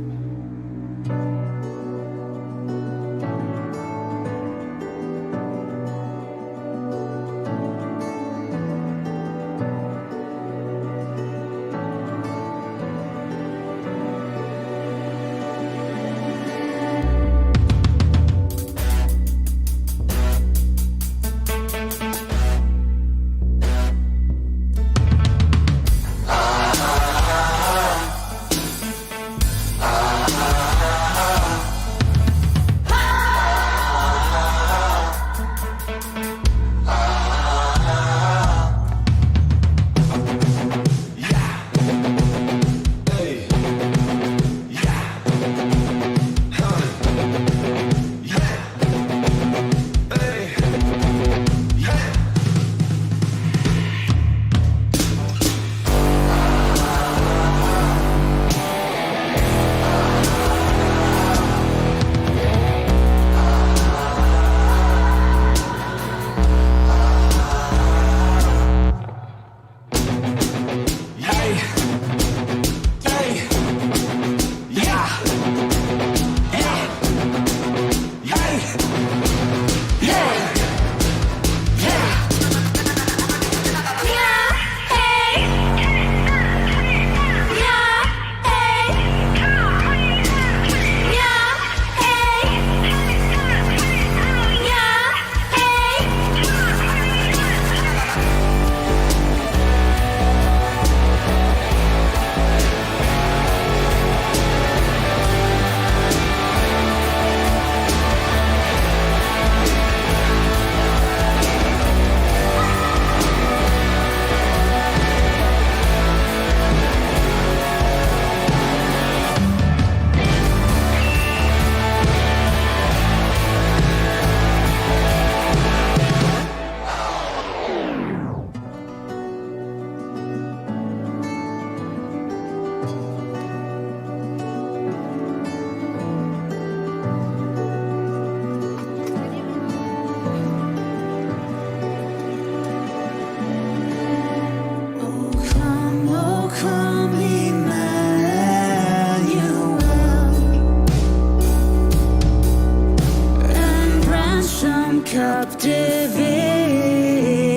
captive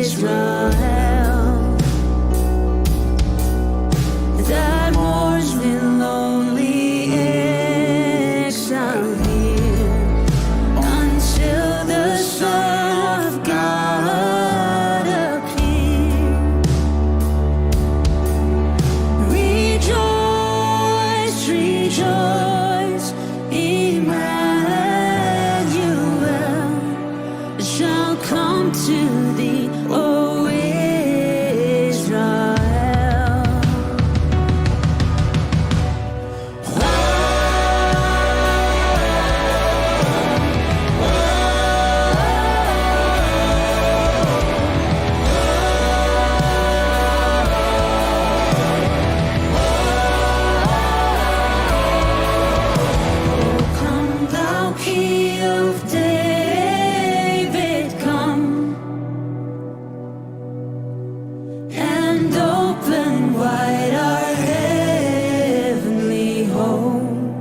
Israel that mourns in lonely exile here until the Son of God appear. Rejoice, rejoice, Emmanuel shall come to thee, O Israel. Come, thou Key of David, come and open wide our heavenly home.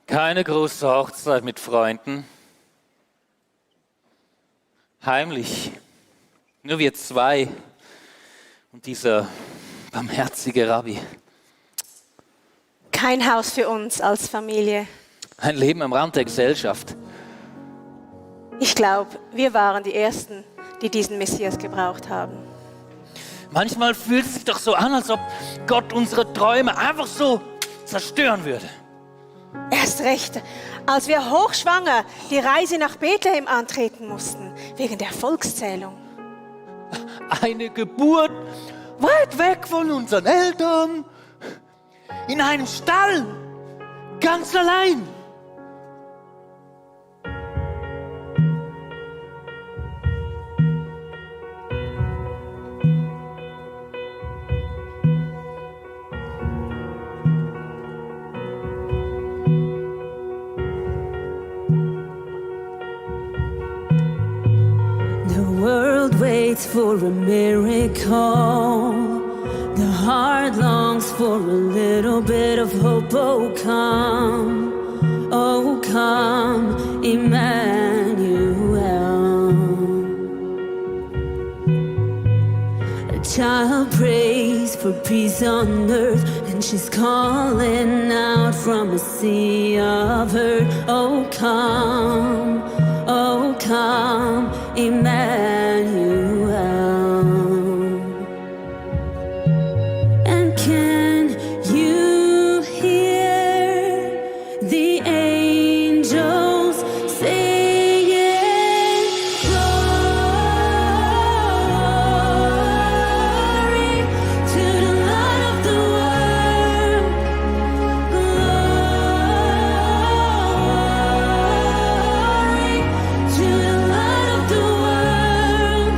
Keine große Hochzeit mit Freunden. Heimlich. Nur wir zwei und dieser barmherzige Rabbi. Kein Haus für uns als Familie. Ein Leben am Rand der Gesellschaft. Ich glaube, wir waren die Ersten, die diesen Messias gebraucht haben. Manchmal fühlt es sich doch so an, als ob Gott unsere Träume einfach so zerstören würde. Erst recht, als wir hochschwanger die Reise nach Bethlehem antreten mussten, wegen der Volkszählung. eine Geburt weit weg von unseren Eltern, in einem Stall, ganz allein. The world waits for a miracle. The heart longs for a little bit of hope. Oh come, Emmanuel. A child prays for peace on earth, and she's calling out from a sea of hurt. Oh come, Emmanuel. And can you hear the angels singing, glory to the Lord of the world, glory to the Lord of the world,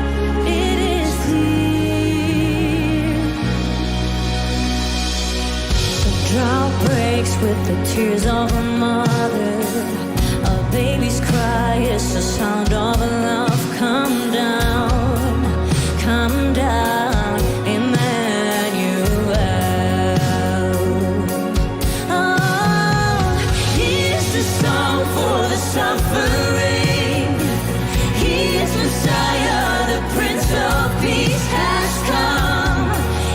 it is here. The drought breaks with the tears of a mother. A baby's cry is the sound of love. Come down, Emmanuel. Oh, here's the song for the suffering. Here's Messiah, the Prince of Peace has come.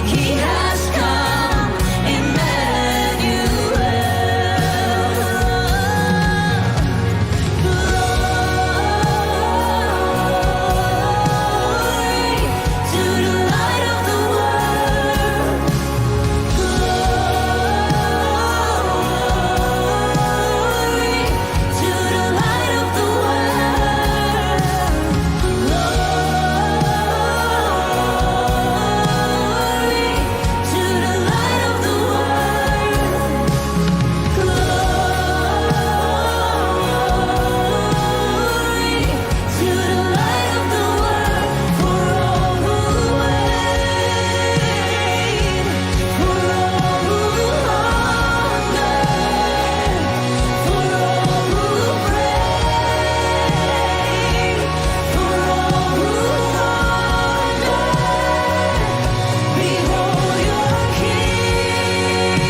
He has come, Emmanuel. Glory to the light of the world. Glory to the light of the world. Glory to the light of the world. Glory to the light of the world. For all who wait, for all who hunger, for all who pray, for all who hunger. Behold your King,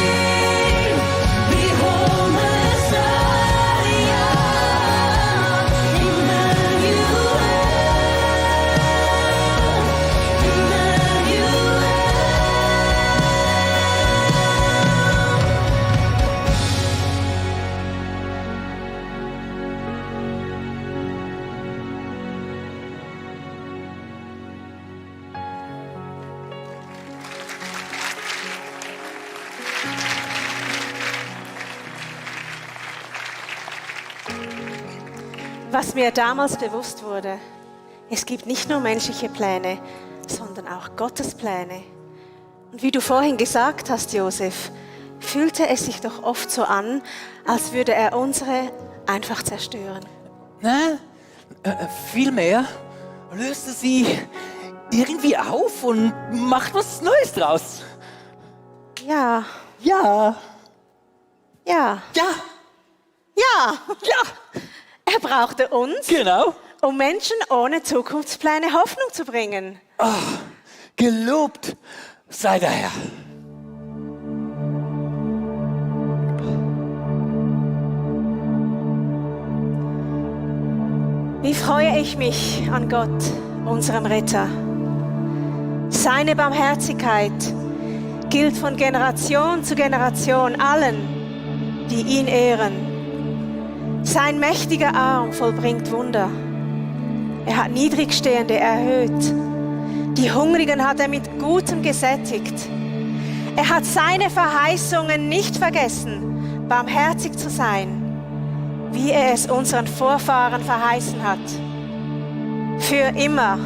behold Messiah, Emmanuel, Was mir damals bewusst wurde, es gibt nicht nur menschliche Pläne, sondern auch Gottes Pläne. Und wie du vorhin gesagt hast, Josef, fühlte es sich doch oft so an, als würde er unsere einfach zerstören. Nein, vielmehr löst er sie irgendwie auf und macht was Neues draus. Ja, Ja, ja, ja, ja. ja, Er brauchte uns, genau. um Menschen ohne Zukunftspläne Hoffnung zu bringen. Gelobt sei der Herr. Wie freue ich mich an Gott, unserem Retter. Seine Barmherzigkeit gilt von Generation zu Generation allen, die ihn ehren. Sein mächtiger Arm vollbringt Wunder. Er hat Niedrigstehende erhöht. Die Hungrigen hat er mit Gutem gesättigt. Er hat seine Verheißungen nicht vergessen, barmherzig zu sein, wie er es unseren Vorfahren verheißen hat. Für immer.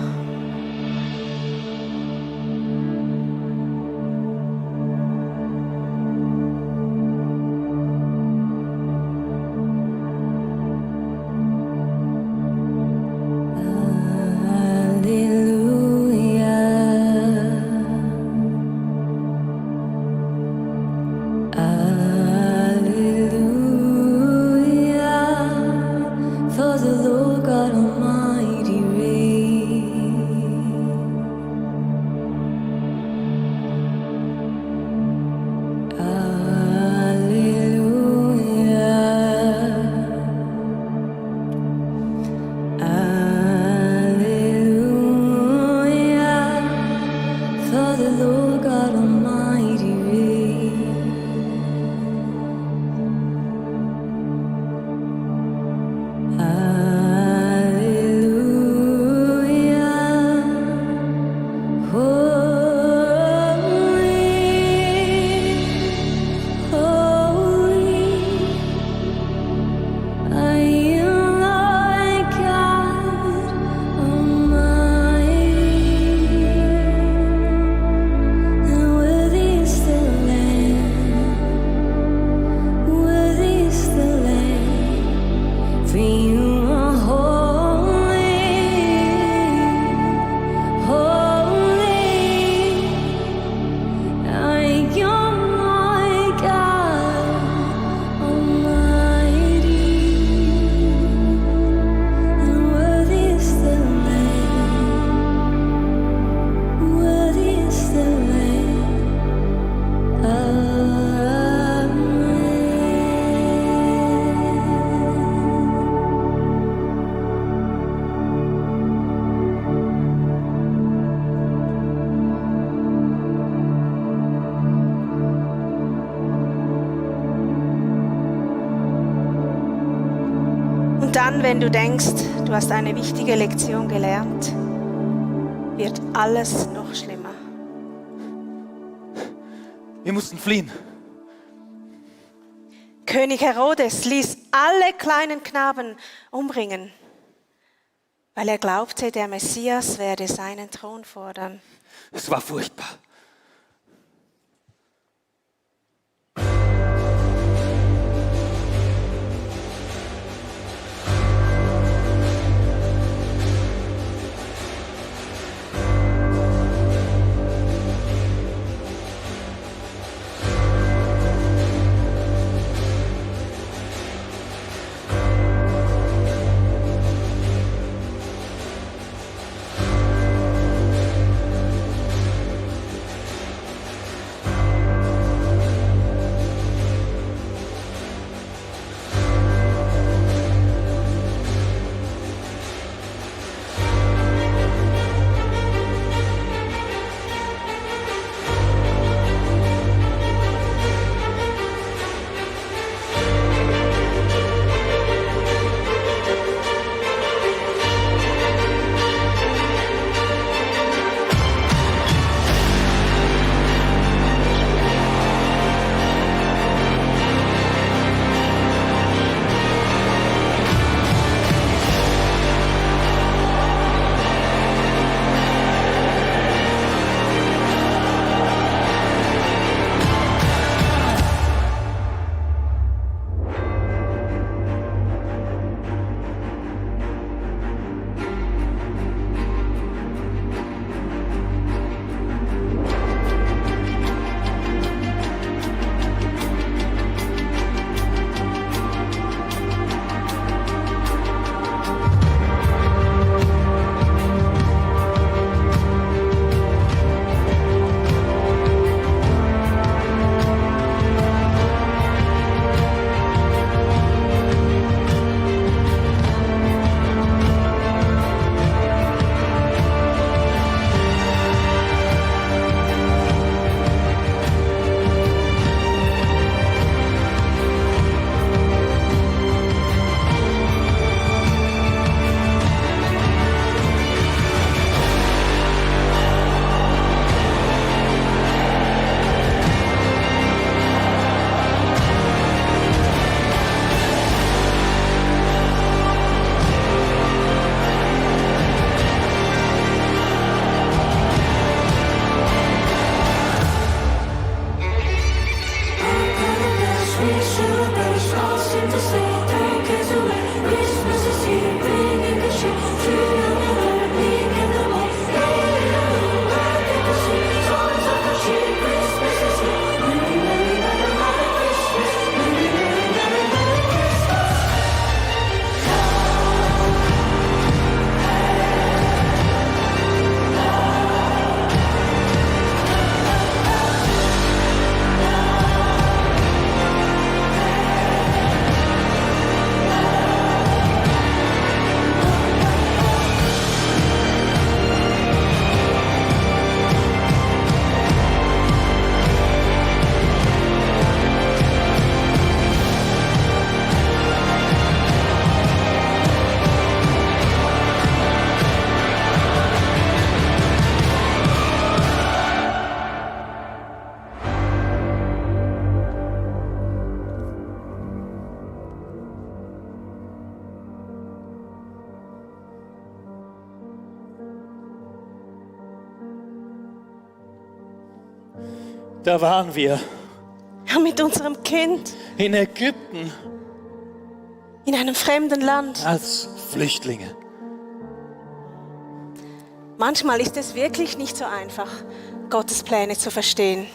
Und dann, wenn du denkst, du hast eine wichtige Lektion gelernt, wird alles noch schlimmer. Wir mussten fliehen. König Herodes ließ alle kleinen Knaben umbringen, weil er glaubte, der Messias werde seinen Thron fordern. Es war furchtbar. Da waren wir Ja, mit unserem Kind in Ägypten in einem fremden Land. als Flüchtlinge. Manchmal ist es wirklich nicht so einfach, Gottes Pläne zu verstehen.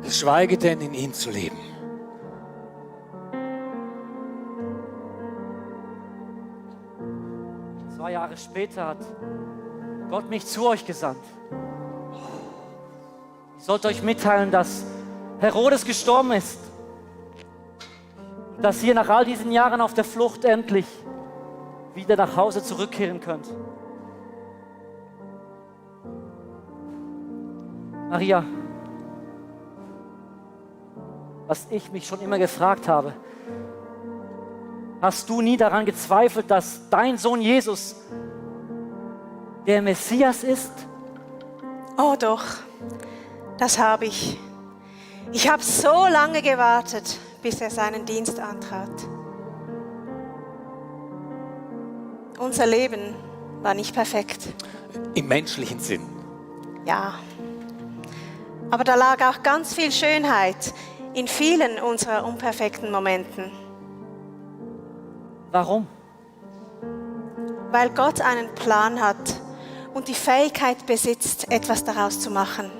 Geschweige denn, in ihm zu leben. Zwei Jahre später hat Gott mich zu euch gesandt. Ich sollte euch mitteilen, dass Herodes gestorben ist. Und dass ihr nach all diesen Jahren auf der Flucht endlich wieder nach Hause zurückkehren könnt. Maria, was ich mich schon immer gefragt habe, hast du nie daran gezweifelt, dass dein Sohn Jesus der Messias ist? Oh doch, das habe ich. Ich habe so lange gewartet, bis er seinen Dienst antrat. Unser Leben war nicht perfekt. Im menschlichen Sinn. Ja. Aber da lag auch ganz viel Schönheit in vielen unserer unperfekten Momenten. Warum? Weil Gott einen Plan hat und die Fähigkeit besitzt, etwas daraus zu machen.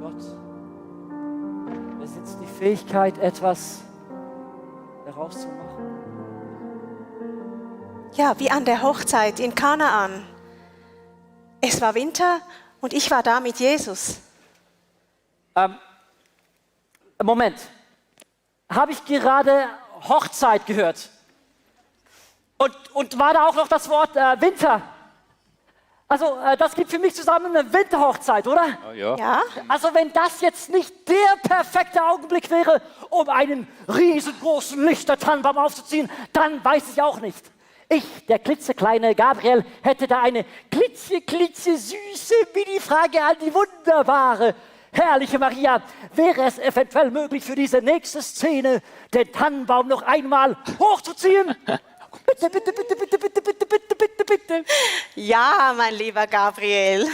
Gott besitzt die Fähigkeit, etwas daraus zu machen. Ja, wie an der Hochzeit in Kanaan. Es war Winter und ich war da mit Jesus. Moment. Habe ich gerade Hochzeit gehört? Und war da auch noch das Wort Winter? Also, das gibt für mich zusammen eine Winterhochzeit, oder? Ja? Also, wenn das jetzt nicht der perfekte Augenblick wäre, um einen riesengroßen Lichtertannenbaum aufzuziehen, dann weiß ich auch nicht. Ich, der klitzekleine Gabriel, hätte da eine klitzesüße Mini-Frage an die wunderbare, herrliche Maria. Wäre es eventuell möglich, für diese nächste Szene den Tannenbaum noch einmal hochzuziehen? Bitte, bitte, bitte, bitte, bitte, bitte, bitte, bitte, bitte. Ja, mein lieber Gabriel.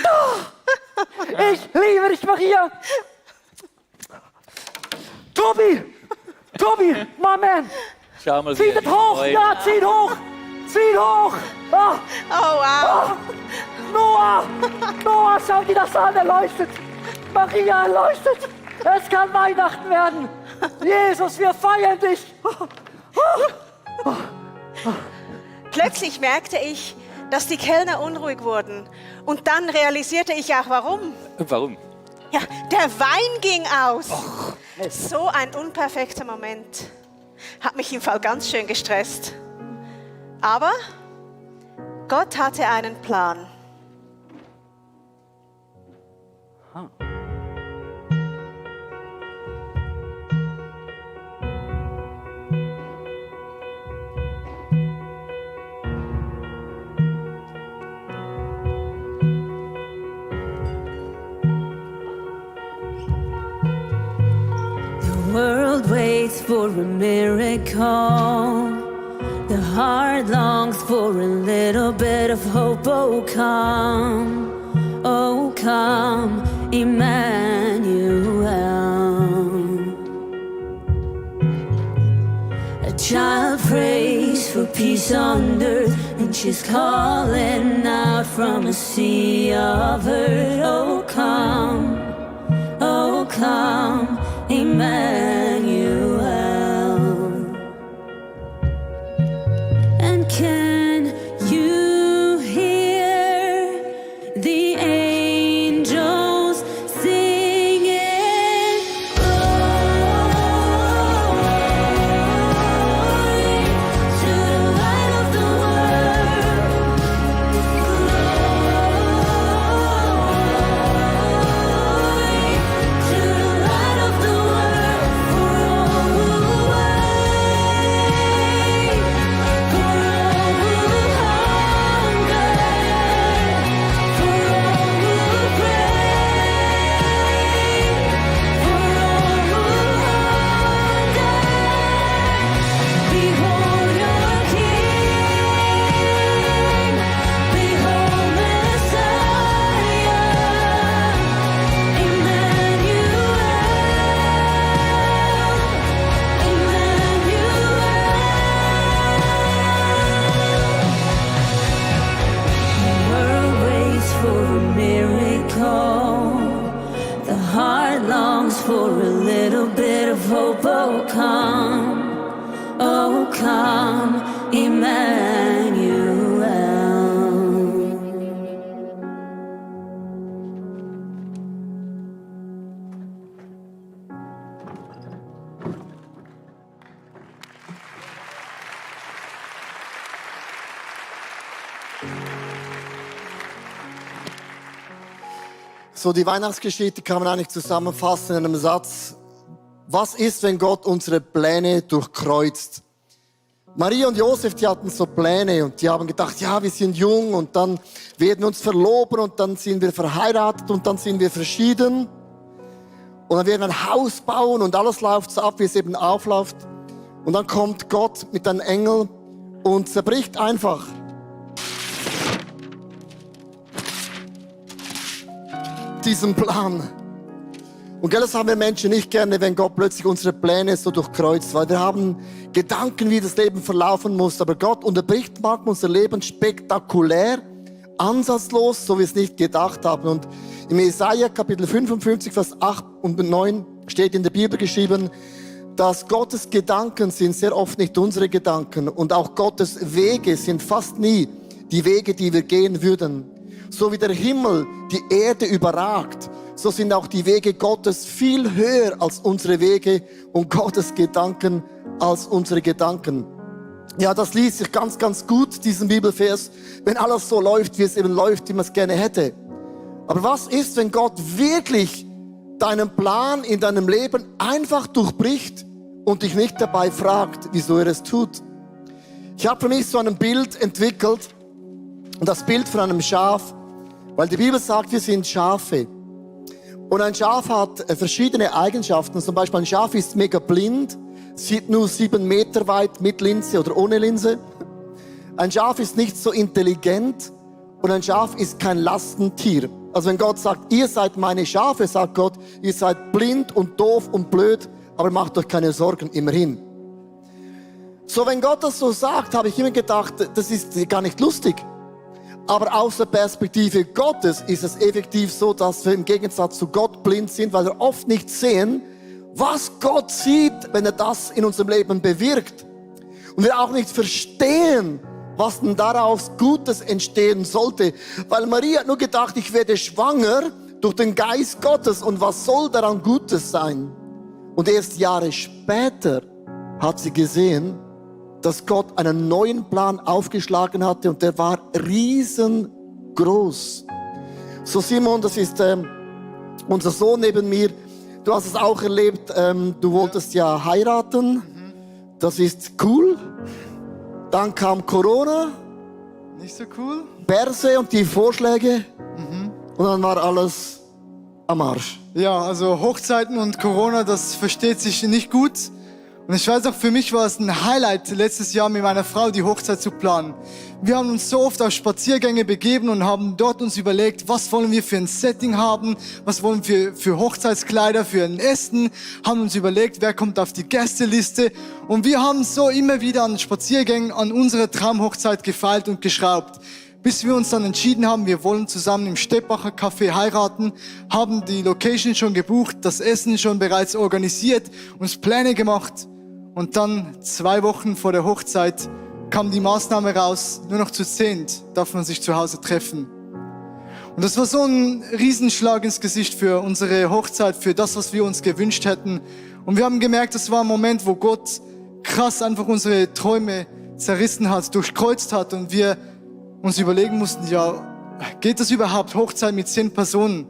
Ich liebe dich, Maria. Tobi, my man. Schau mal, Zieht es hoch, ja, zieht hoch. Zieht hoch. Oh, Oh, wow. Noah, schau dir das an, er leuchtet. Maria, er leuchtet. Es kann Weihnachten werden. Jesus, wir feiern dich. Plötzlich merkte ich, dass die Kellner unruhig wurden. Und dann realisierte ich auch, warum. Warum? Ja, der Wein ging aus. So ein unperfekter Moment. Hat mich im Fall ganz schön gestresst. Aber Gott hatte einen Plan. The world waits for a miracle. The heart longs for a little bit of hope. Oh come, Emmanuel. A child prays for peace on earth, and she's calling out from a sea of hurt. Oh come, Emmanuel. And can you hear the angels singing? Glory to the light of the world. Glory to the light of the world. Emmanuel. So, die Weihnachtsgeschichte kann man eigentlich zusammenfassen in einem Satz. Was ist, wenn Gott unsere Pläne durchkreuzt? Maria und Josef, die hatten so Pläne und die haben gedacht, ja, wir sind jung und dann werden wir uns verloben und dann sind wir verheiratet und dann sind wir verschieden. Und dann werden wir ein Haus bauen und alles läuft so ab, wie es eben aufläuft. Und dann kommt Gott mit einem Engel und zerbricht einfach diesen Plan. Und das haben wir Menschen nicht gerne, wenn Gott plötzlich unsere Pläne so durchkreuzt, weil wir haben Gedanken, wie das Leben verlaufen muss. Aber Gott unterbricht manchmal unser Leben spektakulär, ansatzlos, so wie wir es nicht gedacht haben. Und im Jesaja Kapitel 55, Vers 8 und 9 steht in der Bibel geschrieben, dass Gottes Gedanken sind sehr oft nicht unsere Gedanken. Und auch Gottes Wege sind fast nie die Wege, die wir gehen würden. So wie der Himmel die Erde überragt, so sind auch die Wege Gottes viel höher als unsere Wege und Gottes Gedanken als unsere Gedanken. Ja, das liest sich ganz, ganz gut, diesen Bibelvers, wenn alles so läuft, wie es eben läuft, wie man es gerne hätte. Aber was ist, wenn Gott wirklich deinen Plan in deinem Leben einfach durchbricht und dich nicht dabei fragt, wieso er es tut? Ich habe für mich so ein Bild entwickelt, und das Bild von einem Schaf, weil die Bibel sagt, wir sind Schafe. Und ein Schaf hat verschiedene Eigenschaften. Zum Beispiel ein Schaf ist mega blind, sieht nur 7 Meter weit mit Linse oder ohne Linse. Ein Schaf ist nicht so intelligent und ein Schaf ist kein Lastentier. Also wenn Gott sagt, ihr seid meine Schafe, sagt Gott, ihr seid blind und doof und blöd, aber macht euch keine Sorgen, immerhin. So, wenn Gott das so sagt, habe ich immer gedacht, das ist gar nicht lustig. Aber aus der Perspektive Gottes ist es effektiv so, dass wir im Gegensatz zu Gott blind sind, weil wir oft nicht sehen, was Gott sieht, wenn er das in unserem Leben bewirkt. Und wir auch nicht verstehen, was denn daraus Gutes entstehen sollte. Weil Maria hat nur gedacht, ich werde schwanger durch den Geist Gottes und was soll daran Gutes sein? Und erst Jahre später hat sie gesehen, dass Gott einen neuen Plan aufgeschlagen hatte und der war riesengroß. So Simon, das ist unser Sohn neben mir. Du hast es auch erlebt, du wolltest ja heiraten. Das ist cool. Dann kam Corona. Nicht so cool. Börse und die Vorschläge. Und dann war alles am Arsch. Ja, also Hochzeiten und Corona, das versteht sich nicht gut. Und ich weiß auch, für mich war es ein Highlight, letztes Jahr mit meiner Frau die Hochzeit zu planen. Wir haben uns so oft auf Spaziergänge begeben und haben dort uns überlegt, was wollen wir für ein Setting haben, was wollen wir für Hochzeitskleider, für ein Essen, haben uns überlegt, wer kommt auf die Gästeliste. Und wir haben so immer wieder an Spaziergängen an unserer Traumhochzeit gefeilt und geschraubt. Bis wir uns dann entschieden haben, wir wollen zusammen im Steppacher Café heiraten, haben die Location schon gebucht, das Essen schon bereits organisiert, uns Pläne gemacht. Und dann 2 Wochen vor der Hochzeit kam die Maßnahme raus, nur noch zu 10 darf man sich zu Hause treffen. Und das war so ein Riesenschlag ins Gesicht für unsere Hochzeit, für das, was wir uns gewünscht hätten. Und wir haben gemerkt, das war ein Moment, wo Gott krass einfach unsere Träume zerrissen hat, durchkreuzt hat und wir uns überlegen mussten, ja, geht das überhaupt, Hochzeit mit 10 Personen?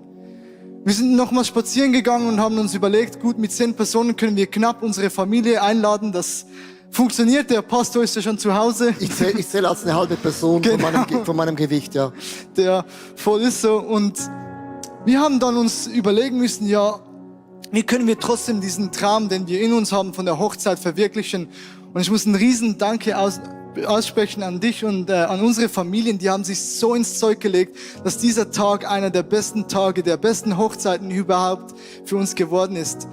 Wir sind nochmal spazieren gegangen und haben uns überlegt, gut, mit 10 Personen können wir knapp unsere Familie einladen. Das funktioniert, der Pastor ist ja schon zu Hause. Ich zähle als eine halbe Person von meinem Gewicht, ja. Der voll ist so. Und wir haben dann uns überlegen müssen, ja, wie können wir trotzdem diesen Traum, den wir in uns haben, von der Hochzeit verwirklichen? Und ich muss einen riesen Danke aussprechen an dich und an unsere Familien, die haben sich so ins Zeug gelegt, dass dieser Tag einer der besten Tage, der besten Hochzeiten überhaupt für uns geworden ist.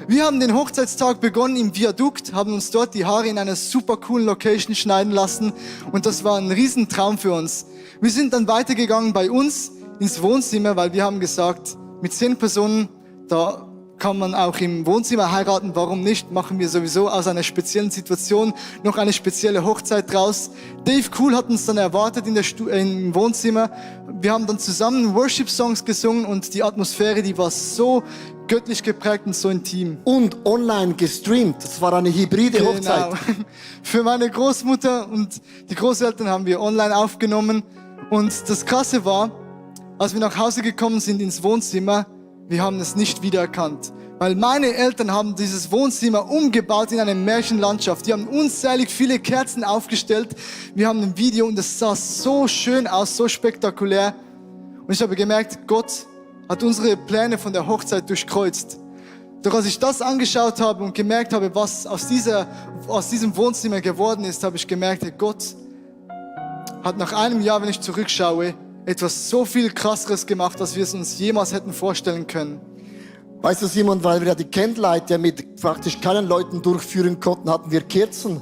Wir haben den Hochzeitstag begonnen im Viadukt, haben uns dort die Haare in einer super coolen Location schneiden lassen und das war ein Riesentraum für uns. Wir sind dann weitergegangen bei uns ins Wohnzimmer, weil wir haben gesagt, mit 10 Personen, da kann man auch im Wohnzimmer heiraten, warum nicht? Machen wir sowieso aus einer speziellen Situation noch eine spezielle Hochzeit draus. Dave Cool hat uns dann erwartet im Wohnzimmer. Wir haben dann zusammen Worship-Songs gesungen und die Atmosphäre, die war so göttlich geprägt und so intim. Und online gestreamt. Das war eine hybride Hochzeit. Für meine Großmutter und die Großeltern haben wir online aufgenommen. Und das Krasse war, als wir nach Hause gekommen sind ins Wohnzimmer, wir haben es nicht wiedererkannt. Weil meine Eltern haben dieses Wohnzimmer umgebaut in eine Märchenlandschaft. Die haben unzählig viele Kerzen aufgestellt. Wir haben ein Video und es sah so schön aus, so spektakulär. Und ich habe gemerkt, Gott hat unsere Pläne von der Hochzeit durchkreuzt. Doch als ich das angeschaut habe und gemerkt habe, was aus diesem Wohnzimmer geworden ist, habe ich gemerkt, Gott hat nach einem Jahr, wenn ich zurückschaue, etwas so viel Krasseres gemacht, als wir es uns jemals hätten vorstellen können. Weißt du, Simon, weil wir ja die Candlelight ja mit praktisch keinen Leuten durchführen konnten, hatten wir Kerzen.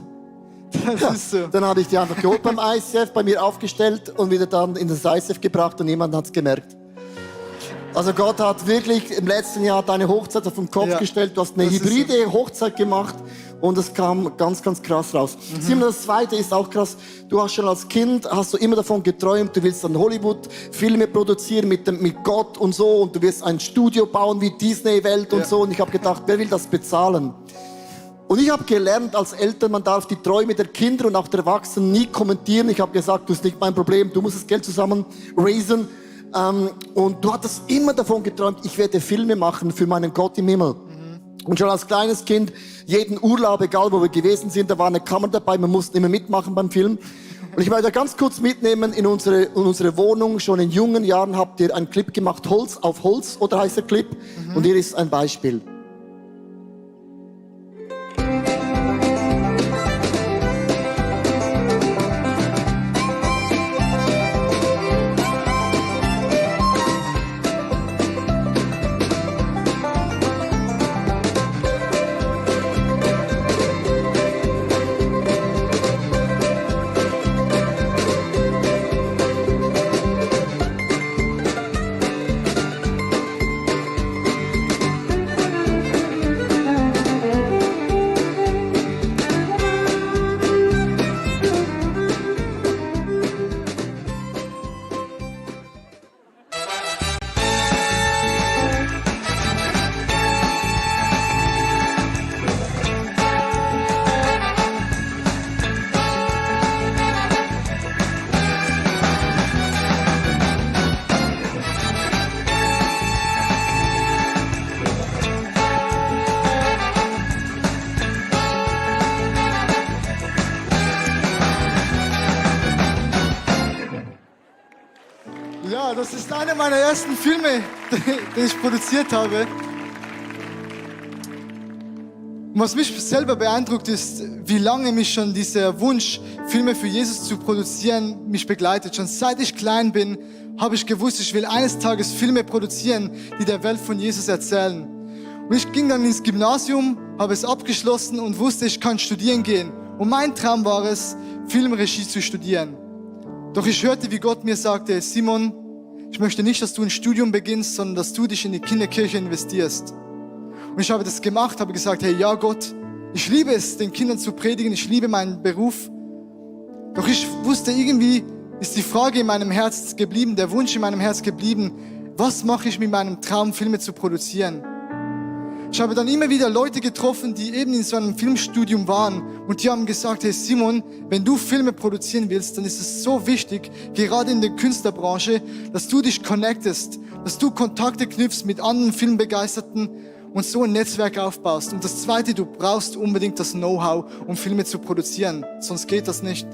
Das ist so. Dann habe ich die einfach geholt beim ICF, bei mir aufgestellt und wieder dann in das ICF gebracht und niemand hat es gemerkt. Also Gott hat wirklich im letzten Jahr deine Hochzeit auf den Kopf gestellt. Du hast eine hybride Hochzeit gemacht und es kam ganz, ganz krass raus. Simon, das Zweite ist auch krass. Du hast schon als Kind, hast du immer davon geträumt, du willst dann Hollywood-Filme produzieren mit Gott und so und du wirst ein Studio bauen wie Disney-Welt und so. Und ich habe gedacht, wer will das bezahlen? Und ich habe gelernt als Eltern, man darf die Träume der Kinder und auch der Erwachsenen nie kommentieren. Ich habe gesagt, das ist nicht mein Problem, du musst das Geld zusammen raisen. Und du hattest immer davon geträumt, ich werde Filme machen für meinen Gott im Himmel. Und schon als kleines Kind, jeden Urlaub, egal wo wir gewesen sind, da war eine Kamera dabei, wir mussten immer mitmachen beim Film. Und ich möchte ganz kurz mitnehmen in unsere Wohnung. Schon in jungen Jahren habt ihr einen Clip gemacht, Holz auf Holz, oder heißt der Clip? Und hier ist ein Beispiel. Ja, das ist einer meiner ersten Filme, den ich produziert habe. Was mich selber beeindruckt ist, wie lange mich schon dieser Wunsch, Filme für Jesus zu produzieren, mich begleitet. Schon seit ich klein bin, habe ich gewusst, ich will eines Tages Filme produzieren, die der Welt von Jesus erzählen. Und ich ging dann ins Gymnasium, habe es abgeschlossen und wusste, ich kann studieren gehen. Und mein Traum war es, Filmregie zu studieren. Doch ich hörte, wie Gott mir sagte, Simon, ich möchte nicht, dass du ein Studium beginnst, sondern dass du dich in die Kinderkirche investierst. Und ich habe das gemacht, habe gesagt, hey, ja Gott, ich liebe es, den Kindern zu predigen, ich liebe meinen Beruf. Doch ich wusste, irgendwie ist die Frage in meinem Herz geblieben, der Wunsch in meinem Herz geblieben, was mache ich mit meinem Traum, Filme zu produzieren? Ich habe dann immer wieder Leute getroffen, die eben in so einem Filmstudium waren und die haben gesagt, hey Simon, wenn du Filme produzieren willst, dann ist es so wichtig, gerade in der Künstlerbranche, dass du dich connectest, dass du Kontakte knüpfst mit anderen Filmbegeisterten und so ein Netzwerk aufbaust. Und das Zweite, du brauchst unbedingt das Know-how, um Filme zu produzieren, sonst geht das nicht.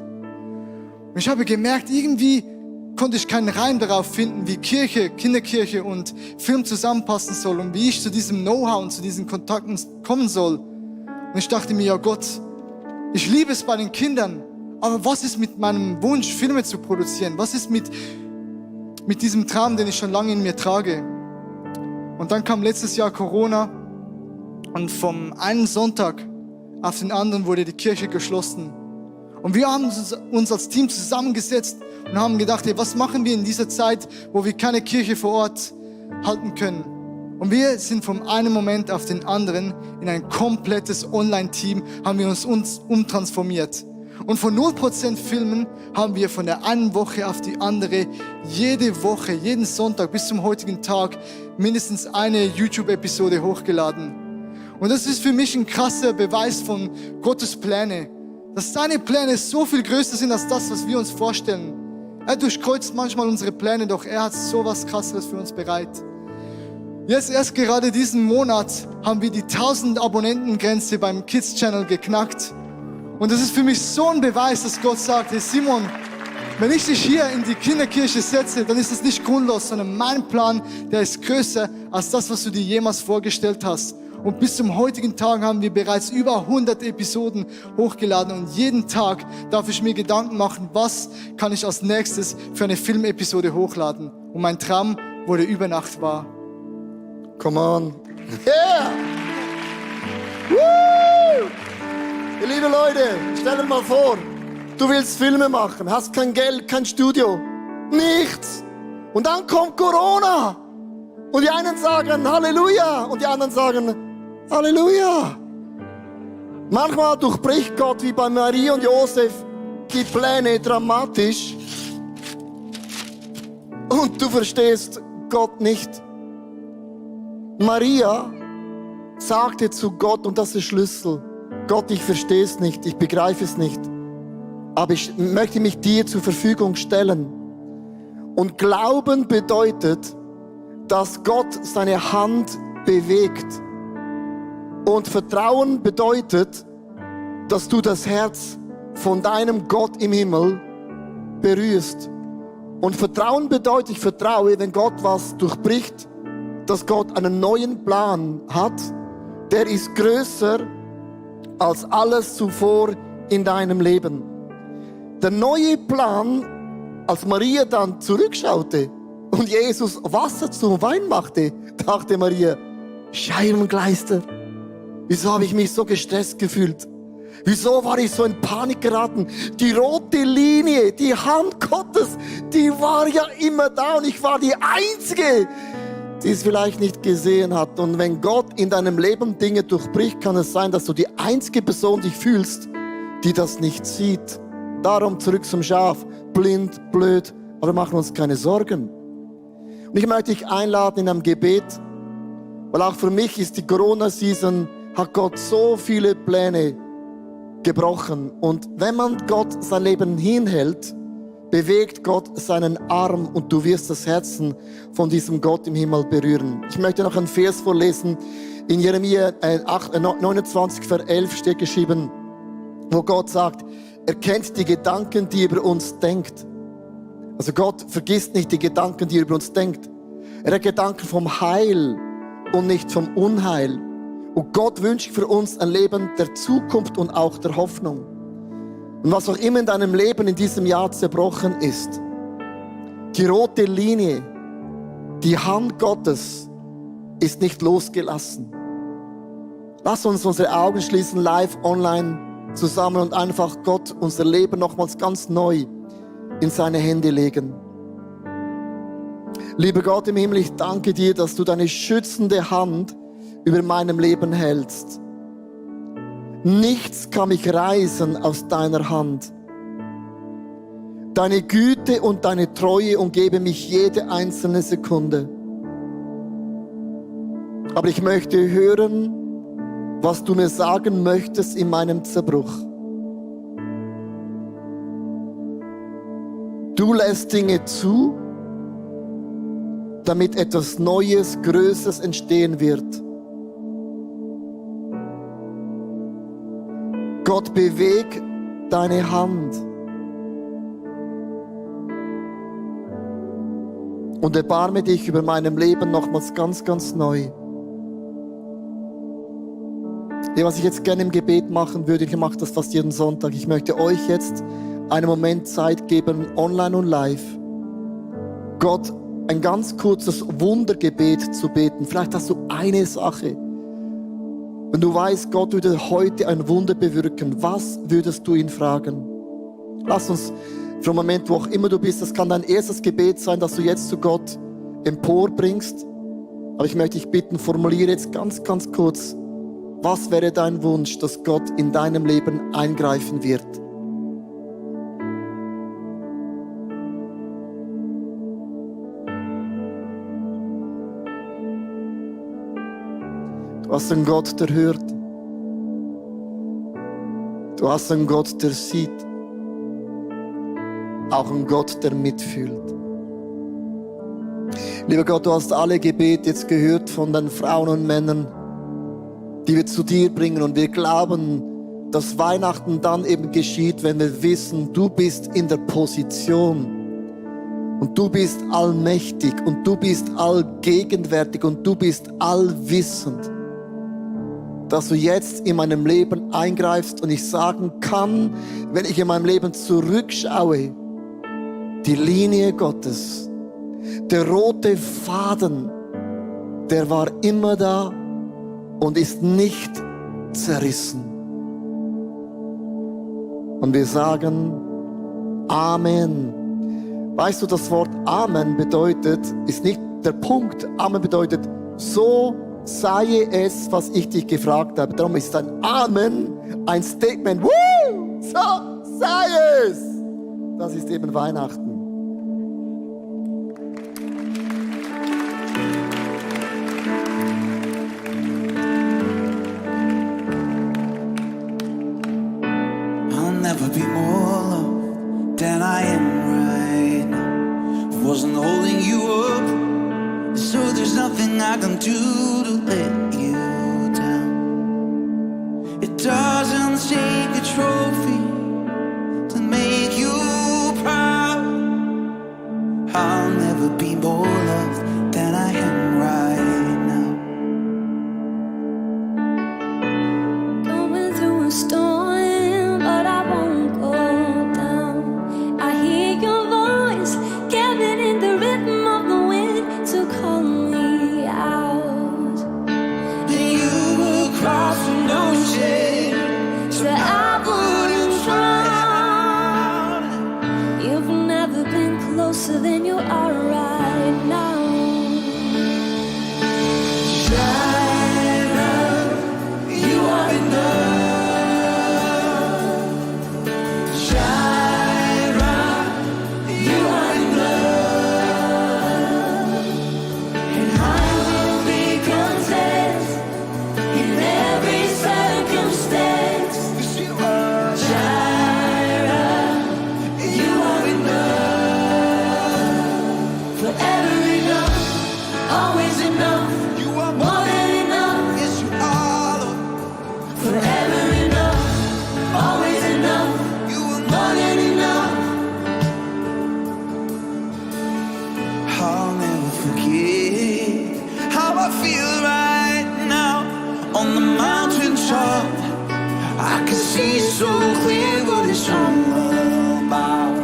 Und ich habe gemerkt, irgendwie konnte ich keinen Reim darauf finden, wie Kirche, Kinderkirche und Film zusammenpassen soll und wie ich zu diesem Know-how und zu diesen Kontakten kommen soll. Und ich dachte mir, ja Gott, ich liebe es bei den Kindern, aber was ist mit meinem Wunsch, Filme zu produzieren? Was ist mit diesem Traum, den ich schon lange in mir trage? Und dann kam letztes Jahr Corona und vom einen Sonntag auf den anderen wurde die Kirche geschlossen. Und wir haben uns als Team zusammengesetzt und haben gedacht, hey, was machen wir in dieser Zeit, wo wir keine Kirche vor Ort halten können? Und wir sind vom einen Moment auf den anderen in ein komplettes Online-Team, haben wir uns umtransformiert. Und von 0% Filmen haben wir von der einen Woche auf die andere jede Woche, jeden Sonntag bis zum heutigen Tag mindestens eine YouTube-Episode hochgeladen. Und das ist für mich ein krasser Beweis von Gottes Pläne. Dass seine Pläne so viel größer sind als das, was wir uns vorstellen. Er durchkreuzt manchmal unsere Pläne, doch er hat so was Krasseres für uns bereit. Jetzt erst gerade diesen Monat haben wir die 1000 Abonnenten-Grenze beim Kids-Channel geknackt. Und das ist für mich so ein Beweis, dass Gott sagt, hey Simon, wenn ich dich hier in die Kinderkirche setze, dann ist das nicht grundlos, sondern mein Plan, der ist größer als das, was du dir jemals vorgestellt hast. Und bis zum heutigen Tag haben wir bereits über 100 Episoden hochgeladen und jeden Tag darf ich mir Gedanken machen, was kann ich als nächstes für eine Filmepisode hochladen. Und mein Traum wurde über Nacht wahr. Come on. Yeah! Woo! Ihr liebe Leute, stell dir mal vor, du willst Filme machen, hast kein Geld, kein Studio, nichts. Und dann kommt Corona. Und die einen sagen Halleluja und die anderen sagen Halleluja. Manchmal durchbricht Gott wie bei Maria und Josef die Pläne dramatisch. Und du verstehst Gott nicht. Maria sagte zu Gott, und das ist der Schlüssel, Gott, ich verstehe es nicht, ich begreife es nicht, aber ich möchte mich dir zur Verfügung stellen. Und Glauben bedeutet, dass Gott seine Hand bewegt. Und Vertrauen bedeutet, dass du das Herz von deinem Gott im Himmel berührst. Und Vertrauen bedeutet, ich vertraue, wenn Gott was durchbricht, dass Gott einen neuen Plan hat, der ist größer als alles zuvor in deinem Leben. Der neue Plan, als Maria dann zurückschaute und Jesus Wasser zum Wein machte, dachte Maria, Scheibengleister, wieso habe ich mich so gestresst gefühlt? Wieso war ich so in Panik geraten? Die rote Linie, die Hand Gottes, die war ja immer da und ich war die Einzige, die es vielleicht nicht gesehen hat. Und wenn Gott in deinem Leben Dinge durchbricht, kann es sein, dass du die einzige Person dich fühlst, die das nicht sieht. Darum zurück zum Schaf. Blind, blöd, aber machen uns keine Sorgen. Und ich möchte dich einladen in einem Gebet, weil auch für mich ist die Corona-Season, hat Gott so viele Pläne gebrochen. Und wenn man Gott sein Leben hinhält, bewegt Gott seinen Arm und du wirst das Herzen von diesem Gott im Himmel berühren. Ich möchte noch einen Vers vorlesen. In Jeremia 29, Vers 11 steht geschrieben, wo Gott sagt, er kennt die Gedanken, die er über uns denkt. Also Gott vergisst nicht die Gedanken, die er über uns denkt. Er hat Gedanken vom Heil und nicht vom Unheil. Und Gott wünscht für uns ein Leben der Zukunft und auch der Hoffnung. Und was auch immer in deinem Leben in diesem Jahr zerbrochen ist, die rote Linie, die Hand Gottes ist nicht losgelassen. Lass uns unsere Augen schließen, live, online zusammen und einfach Gott unser Leben nochmals ganz neu in seine Hände legen. Lieber Gott im Himmel, ich danke dir, dass du deine schützende Hand über meinem Leben hältst. Nichts kann mich reißen aus deiner Hand. Deine Güte und deine Treue umgeben mich jede einzelne Sekunde. Aber ich möchte hören, was du mir sagen möchtest in meinem Zerbruch. Du lässt Dinge zu, damit etwas Neues, Größeres entstehen wird. Gott, beweg deine Hand und erbarme dich über meinem Leben nochmals ganz, ganz neu. Ja, was ich jetzt gerne im Gebet machen würde, ich mache das fast jeden Sonntag. Ich möchte euch jetzt einen Moment Zeit geben, online und live, Gott ein ganz kurzes Wundergebet zu beten. Vielleicht hast du eine Sache. Wenn du weißt, Gott würde heute ein Wunder bewirken, was würdest du ihn fragen? Lass uns für einen Moment, wo auch immer du bist, das kann dein erstes Gebet sein, das du jetzt zu Gott emporbringst. Aber ich möchte dich bitten, formuliere jetzt ganz, ganz kurz, was wäre dein Wunsch, dass Gott in deinem Leben eingreifen wird? Du hast einen Gott, der hört. Du hast einen Gott, der sieht. Auch einen Gott, der mitfühlt. Lieber Gott, du hast alle Gebete jetzt gehört von den Frauen und Männern, die wir zu dir bringen. Und wir glauben, dass Weihnachten dann eben geschieht, wenn wir wissen, du bist in der Position. Und du bist allmächtig und du bist allgegenwärtig und du bist allwissend. Dass du jetzt in meinem Leben eingreifst und ich sagen kann, wenn ich in meinem Leben zurückschaue, die Linie Gottes, der rote Faden, der war immer da und ist nicht zerrissen. Und wir sagen Amen. Weißt du, das Wort Amen bedeutet, ist nicht der Punkt. Amen bedeutet, so sei es, was ich dich gefragt habe. Darum ist ein Amen ein Statement. Woo! So sei es. Das ist eben Weihnachten. I'll never be more loved than I am right now. Wasn't holding you up, so there's nothing I can do to let you down. It doesn't take a trophy to make you proud. I'll never be more loved than I am right now. Going through a storm, but I won't go down. I hear your voice carried in the rhythm of the wind to call me out. And you will cross an ocean so I wouldn't drown. You've never been closer than you are right now. Jireh, you are enough. Jireh, you are enough. And I will be content in every circumstance. 'Cause you are Jireh, you are enough. Forever enough, always enough. You are more than enough. Yes, you are, Lord. Forever enough, always enough. You are more than enough. I'll never forget how I feel right now on the mountain top. I can see so clear what it's all about.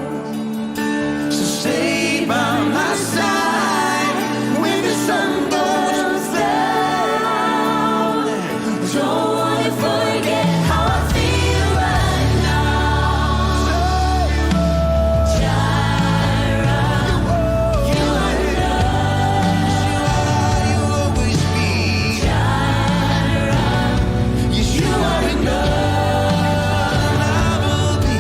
So stay by my side when the sun goes down. Don't wanna forget how I feel right now. Jireh, you are enough. You always be. Jireh, yes, you are enough. I will be.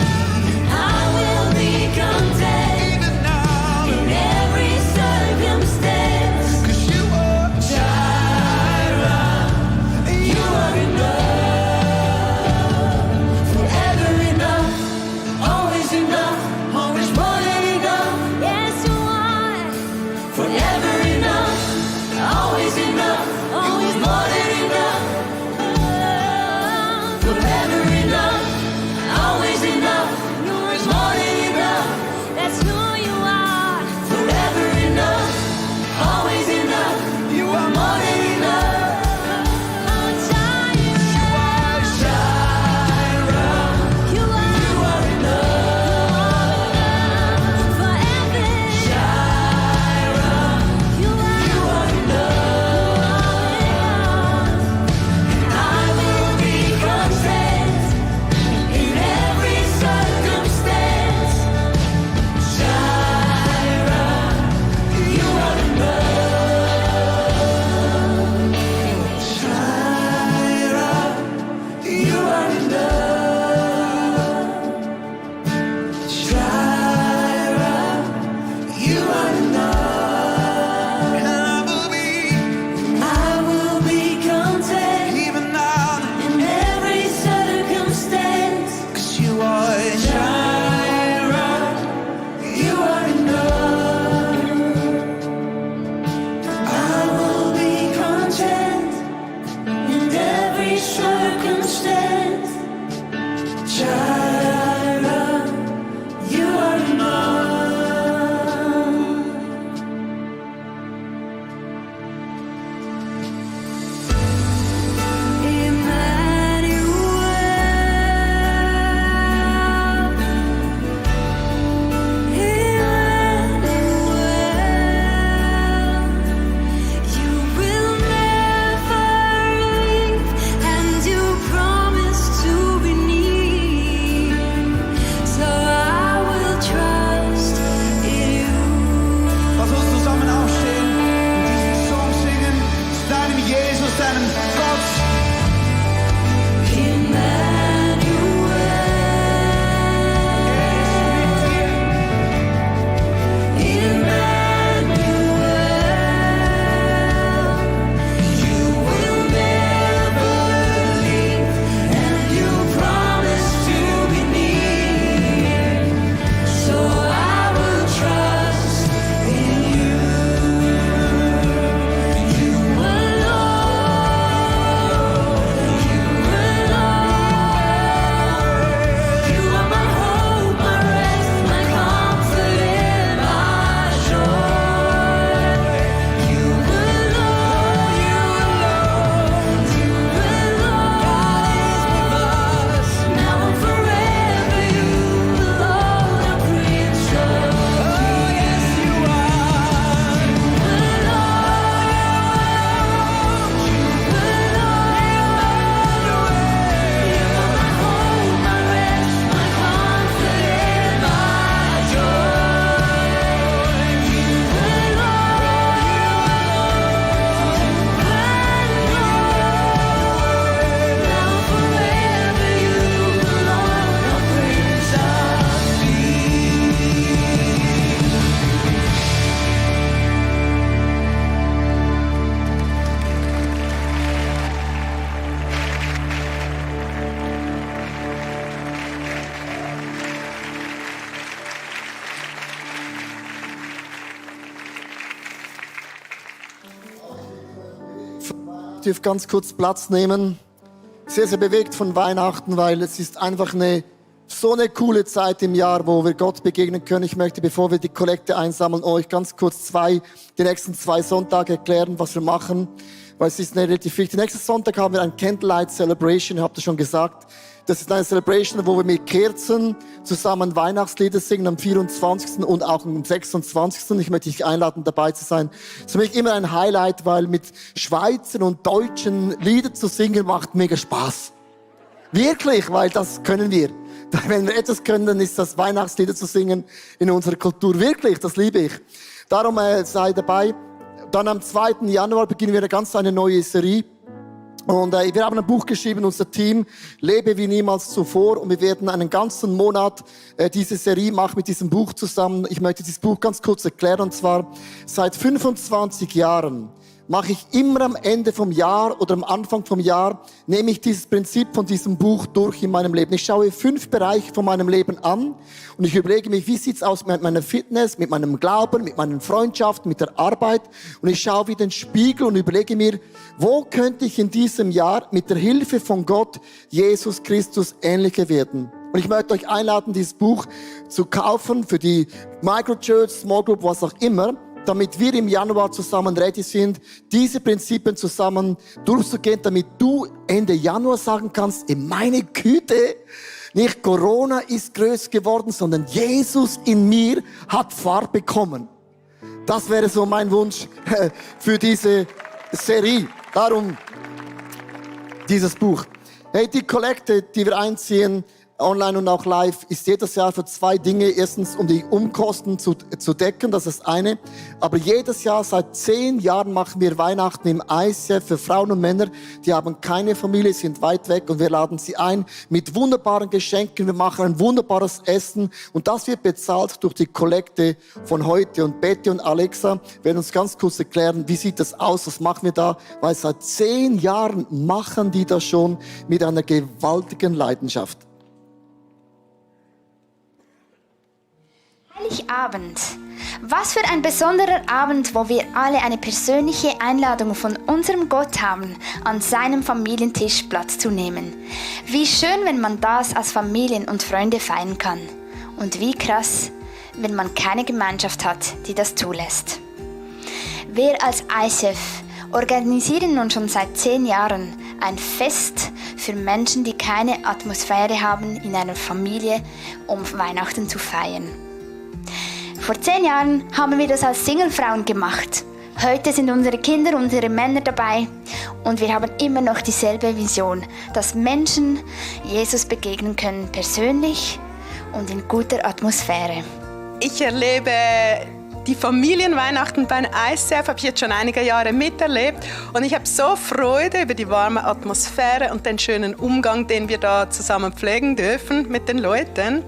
dürft ganz kurz Platz nehmen. Sehr, sehr bewegt von Weihnachten, weil es ist einfach so eine coole Zeit im Jahr, wo wir Gott begegnen können. Ich möchte, bevor wir die Kollekte einsammeln, euch ganz kurz die nächsten 2 Sonntage erklären, was wir machen, weil es ist relativ wichtig. Nächsten Sonntag haben wir ein Candlelight Celebration, ihr habt es schon gesagt. Das ist eine Celebration, wo wir mit Kerzen zusammen Weihnachtslieder singen am 24. und auch am 26. Ich möchte dich einladen, dabei zu sein. Das ist für mich immer ein Highlight, weil mit Schweizer und Deutschen Lieder zu singen macht mega Spaß. Wirklich, weil das können wir. Wenn wir etwas können, dann ist das Weihnachtslieder zu singen in unserer Kultur. Wirklich, das liebe ich. Darum sei dabei. Dann am 2. Januar beginnen wir eine neue Serie. Und wir haben ein Buch geschrieben, unser Team, Lebe wie niemals zuvor. Und wir werden einen ganzen Monat diese Serie machen mit diesem Buch zusammen. Ich möchte dieses Buch ganz kurz erklären. Und zwar, seit 25 Jahren mache ich immer am Ende vom Jahr oder am Anfang vom Jahr, nehme ich dieses Prinzip von diesem Buch durch in meinem Leben. Ich schaue 5 Bereiche von meinem Leben an und ich überlege mich, wie sieht's aus mit meiner Fitness, mit meinem Glauben, mit meinen Freundschaften, mit der Arbeit. Und ich schaue wie den Spiegel und überlege mir, wo könnte ich in diesem Jahr mit der Hilfe von Gott, Jesus Christus, ähnlicher werden. Und ich möchte euch einladen, dieses Buch zu kaufen für die Microchurch, Small Group, was auch immer, damit wir im Januar zusammen ready sind, diese Prinzipien zusammen durchzugehen, damit du Ende Januar sagen kannst, in meine Güte, nicht Corona ist größer geworden, sondern Jesus in mir hat Farbe bekommen. Das wäre so mein Wunsch für diese Serie. Darum dieses Buch. Hey, die Kollekte, die wir einziehen, online und auch live, ist jedes Jahr für 2 Dinge. Erstens, um die Umkosten zu decken, das ist das eine. Aber jedes Jahr, seit 10 Jahren, machen wir Weihnachten im ICF für Frauen und Männer. Die haben keine Familie, sind weit weg und wir laden sie ein mit wunderbaren Geschenken. Wir machen ein wunderbares Essen und das wird bezahlt durch die Kollekte von heute. Und Betty und Alexa werden uns ganz kurz erklären, wie sieht das aus, was machen wir da? Weil seit 10 Jahren machen die das schon mit einer gewaltigen Leidenschaft. Heiligabend. Was für ein besonderer Abend, wo wir alle eine persönliche Einladung von unserem Gott haben, an seinem Familientisch Platz zu nehmen. Wie schön, wenn man das als Familien und Freunde feiern kann. Und wie krass, wenn man keine Gemeinschaft hat, die das zulässt. Wir als ICF organisieren nun schon seit 10 Jahren ein Fest für Menschen, die keine Atmosphäre haben, in einer Familie, um Weihnachten zu feiern. Vor 10 Jahren haben wir das als Singlefrauen gemacht. Heute sind unsere Kinder, unsere Männer dabei und wir haben immer noch dieselbe Vision, dass Menschen Jesus begegnen können, persönlich und in guter Atmosphäre. Ich erlebe die Familienweihnachten beim ICF, habe ich jetzt schon einige Jahre miterlebt und ich habe so Freude über die warme Atmosphäre und den schönen Umgang, den wir da zusammen pflegen dürfen mit den Leuten.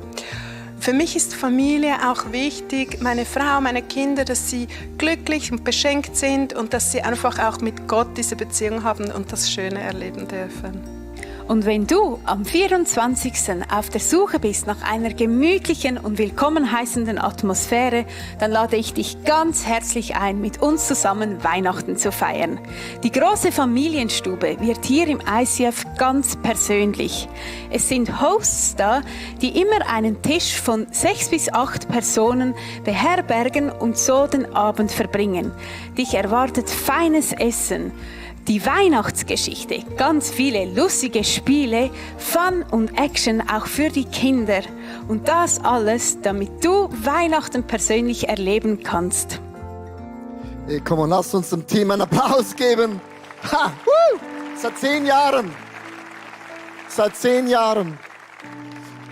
Für mich ist Familie auch wichtig, meine Frau, meine Kinder, dass sie glücklich und beschenkt sind und dass sie einfach auch mit Gott diese Beziehung haben und das Schöne erleben dürfen. Und wenn du am 24. auf der Suche bist nach einer gemütlichen und willkommen heißenden Atmosphäre, dann lade ich dich ganz herzlich ein, mit uns zusammen Weihnachten zu feiern. Die große Familienstube wird hier im ICF ganz persönlich. Es sind Hosts da, die immer einen Tisch von 6 bis 8 Personen beherbergen und so den Abend verbringen. Dich erwartet feines Essen, die Weihnachtsgeschichte, ganz viele lustige Spiele, Fun und Action auch für die Kinder. Und das alles, damit du Weihnachten persönlich erleben kannst. Hey, komm und lass uns dem Team einen Applaus geben. Ha, seit 10 Jahren. Seit 10 Jahren.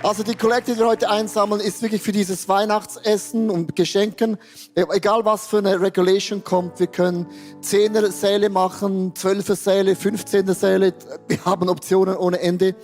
Also die Kollekte, die wir heute einsammeln, ist wirklich für dieses Weihnachtsessen und Geschenken. Egal was für eine Regulation kommt, wir können 10er Säle machen, 12er Säle, 15er Säle. Wir haben Optionen ohne Ende.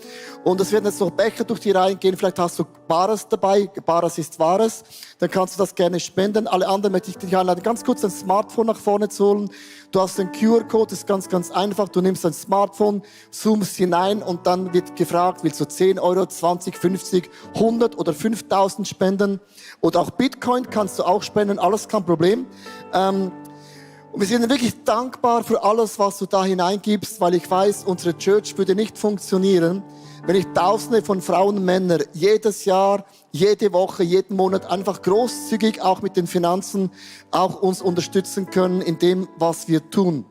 Und es werden jetzt noch Becher durch die Reihen gehen. Vielleicht hast du Bares dabei. Bares ist Wahres. Dann kannst du das gerne spenden. Alle anderen möchte ich dich einladen, ganz kurz dein Smartphone nach vorne zu holen. Du hast den QR-Code, das ist ganz, ganz einfach. Du nimmst dein Smartphone, zoomst hinein und dann wird gefragt, willst du 10 Euro, 20, 50, 100 oder 5.000 spenden? Oder auch Bitcoin kannst du auch spenden, alles kein Problem. Und wir sind wirklich dankbar für alles, was du da hineingibst, weil ich weiß, unsere Church würde nicht funktionieren, wenn ich Tausende von Frauen und Männern jedes Jahr, jede Woche, jeden Monat einfach großzügig auch mit den Finanzen auch uns unterstützen können in dem, was wir tun.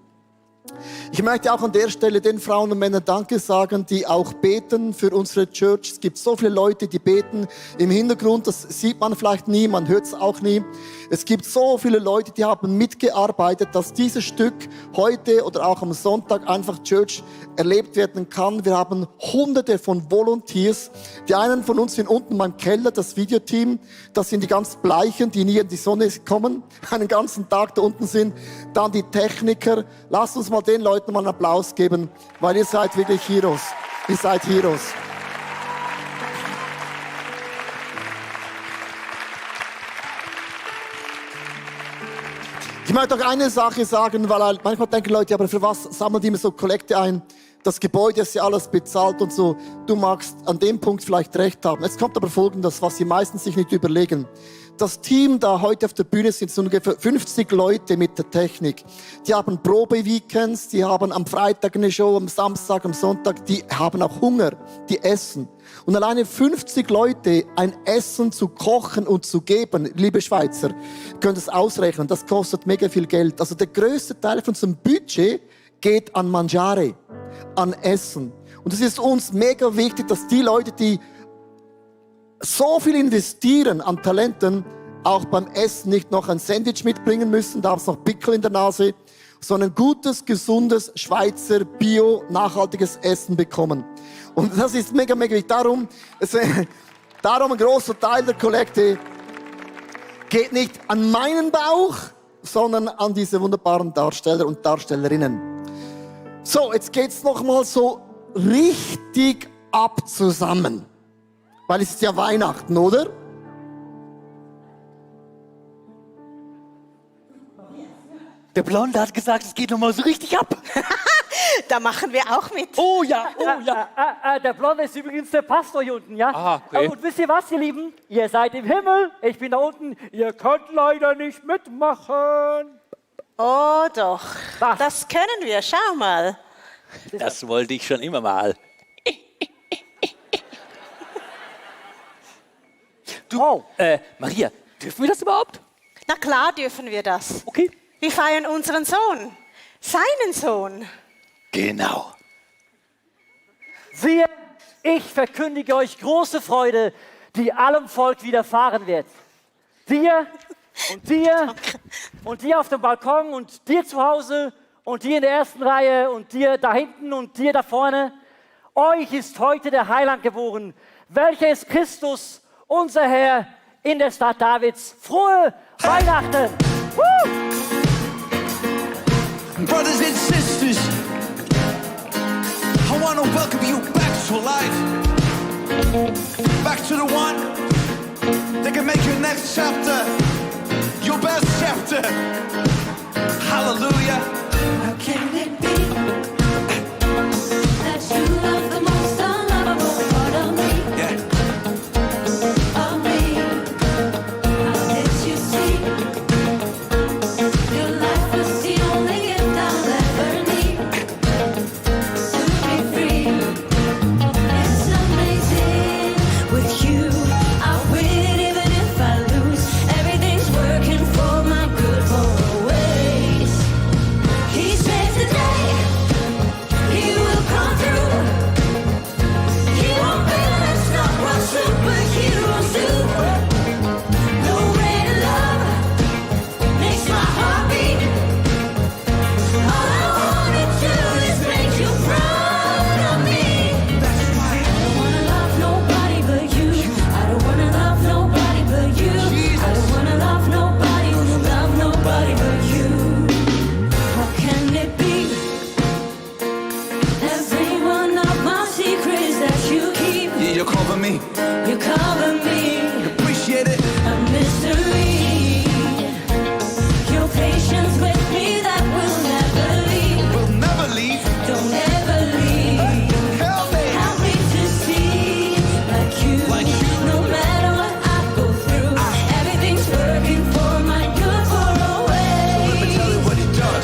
Ich möchte auch an der Stelle den Frauen und Männern Danke sagen, die auch beten für unsere Church. Es gibt so viele Leute, die beten im Hintergrund. Das sieht man vielleicht nie, man hört es auch nie. Es gibt so viele Leute, die haben mitgearbeitet, dass dieses Stück heute oder auch am Sonntag einfach Church erlebt werden kann. Wir haben Hunderte von Volunteers. Die einen von uns sind unten beim Keller, das Videoteam. Das sind die ganz Bleichen, die nie in die Sonne kommen, einen ganzen Tag da unten sind. Dann die Techniker. Lasst uns mal den Leuten mal einen Applaus geben, weil ihr seid wirklich Heroes. Ihr seid Heroes. Ich möchte auch eine Sache sagen, weil manchmal denken Leute, aber für was sammeln die immer so Kollekte ein? Das Gebäude ist ja alles bezahlt und so. Du magst an dem Punkt vielleicht recht haben. Jetzt kommt aber Folgendes, was sie meistens sich nicht überlegen. Das Team da heute auf der Bühne sind so ungefähr 50 Leute mit der Technik. Die haben Probe-Weekends, die haben am Freitag eine Show, am Samstag, am Sonntag. Die haben auch Hunger, die essen. Und alleine 50 Leute ein Essen zu kochen und zu geben, liebe Schweizer, könnt es ausrechnen, das kostet mega viel Geld. Also der größte Teil von unserem Budget geht an Mangiare, an Essen. Und es ist uns mega wichtig, dass die Leute, die so viel investieren an Talenten, auch beim Essen nicht noch ein Sandwich mitbringen müssen, da haben sie noch Pickel in der Nase, sondern gutes, gesundes, Schweizer, bio, nachhaltiges Essen bekommen. Und das ist mega, mega wichtig. Darum ein großer Teil der Kollekte geht nicht an meinen Bauch, sondern an diese wunderbaren Darsteller und Darstellerinnen. So, jetzt geht's noch mal so richtig ab zusammen. Weil es ist ja Weihnachten, oder? Der Blonde hat gesagt, es geht noch mal so richtig ab. Da machen wir auch mit. Oh ja, oh ja. Der Blonde ist übrigens der Pastor hier unten, ja? Aha, okay. Und wisst ihr was, ihr Lieben? Ihr seid im Himmel, ich bin da unten. Ihr könnt leider nicht mitmachen. Oh doch, Was? das können wir. Schau mal. Das wollte ich schon immer mal. Du, Maria, dürfen wir das überhaupt? Na klar dürfen wir das. Okay. Wir feiern unseren Sohn, seinen Sohn. Genau. Siehe, ich verkündige euch große Freude, die allem Volk widerfahren wird. Dir und dir und dir auf dem Balkon und dir zu Hause und dir in der ersten Reihe und dir da hinten und dir da vorne. Euch ist heute der Heiland geboren, welcher ist Christus, unser Herr, in der Stadt Davids. Frohe Weihnachten! Woo! Brothers and sisters, I want to welcome you back to life. Back to the one that can make your next chapter your best chapter. Hallelujah. How can it be that you love the most unlovable part of me? Yeah. Of me. How did you see? Your life was the only gift I'll ever need to be free. It's amazing. With you, I win even if I lose. Everything's working for my good always. He says today he will come through. He won't be let's not what superheroes do. No way to love makes my heart beat. All I wanna do is make you proud of me. I don't wanna love nobody but you. I don't wanna love nobody but you. I don't wanna love nobody but you. How can it be? Every one of my secrets that you keep, Yeah, you cover me. you cover me. Appreciate it. A mystery. Your patience with me that will never leave. We'll never leave. Don't ever leave. Help me. Help me to see like you. No matter what I go through, everything's working for my good for Let me tell you always. what he does.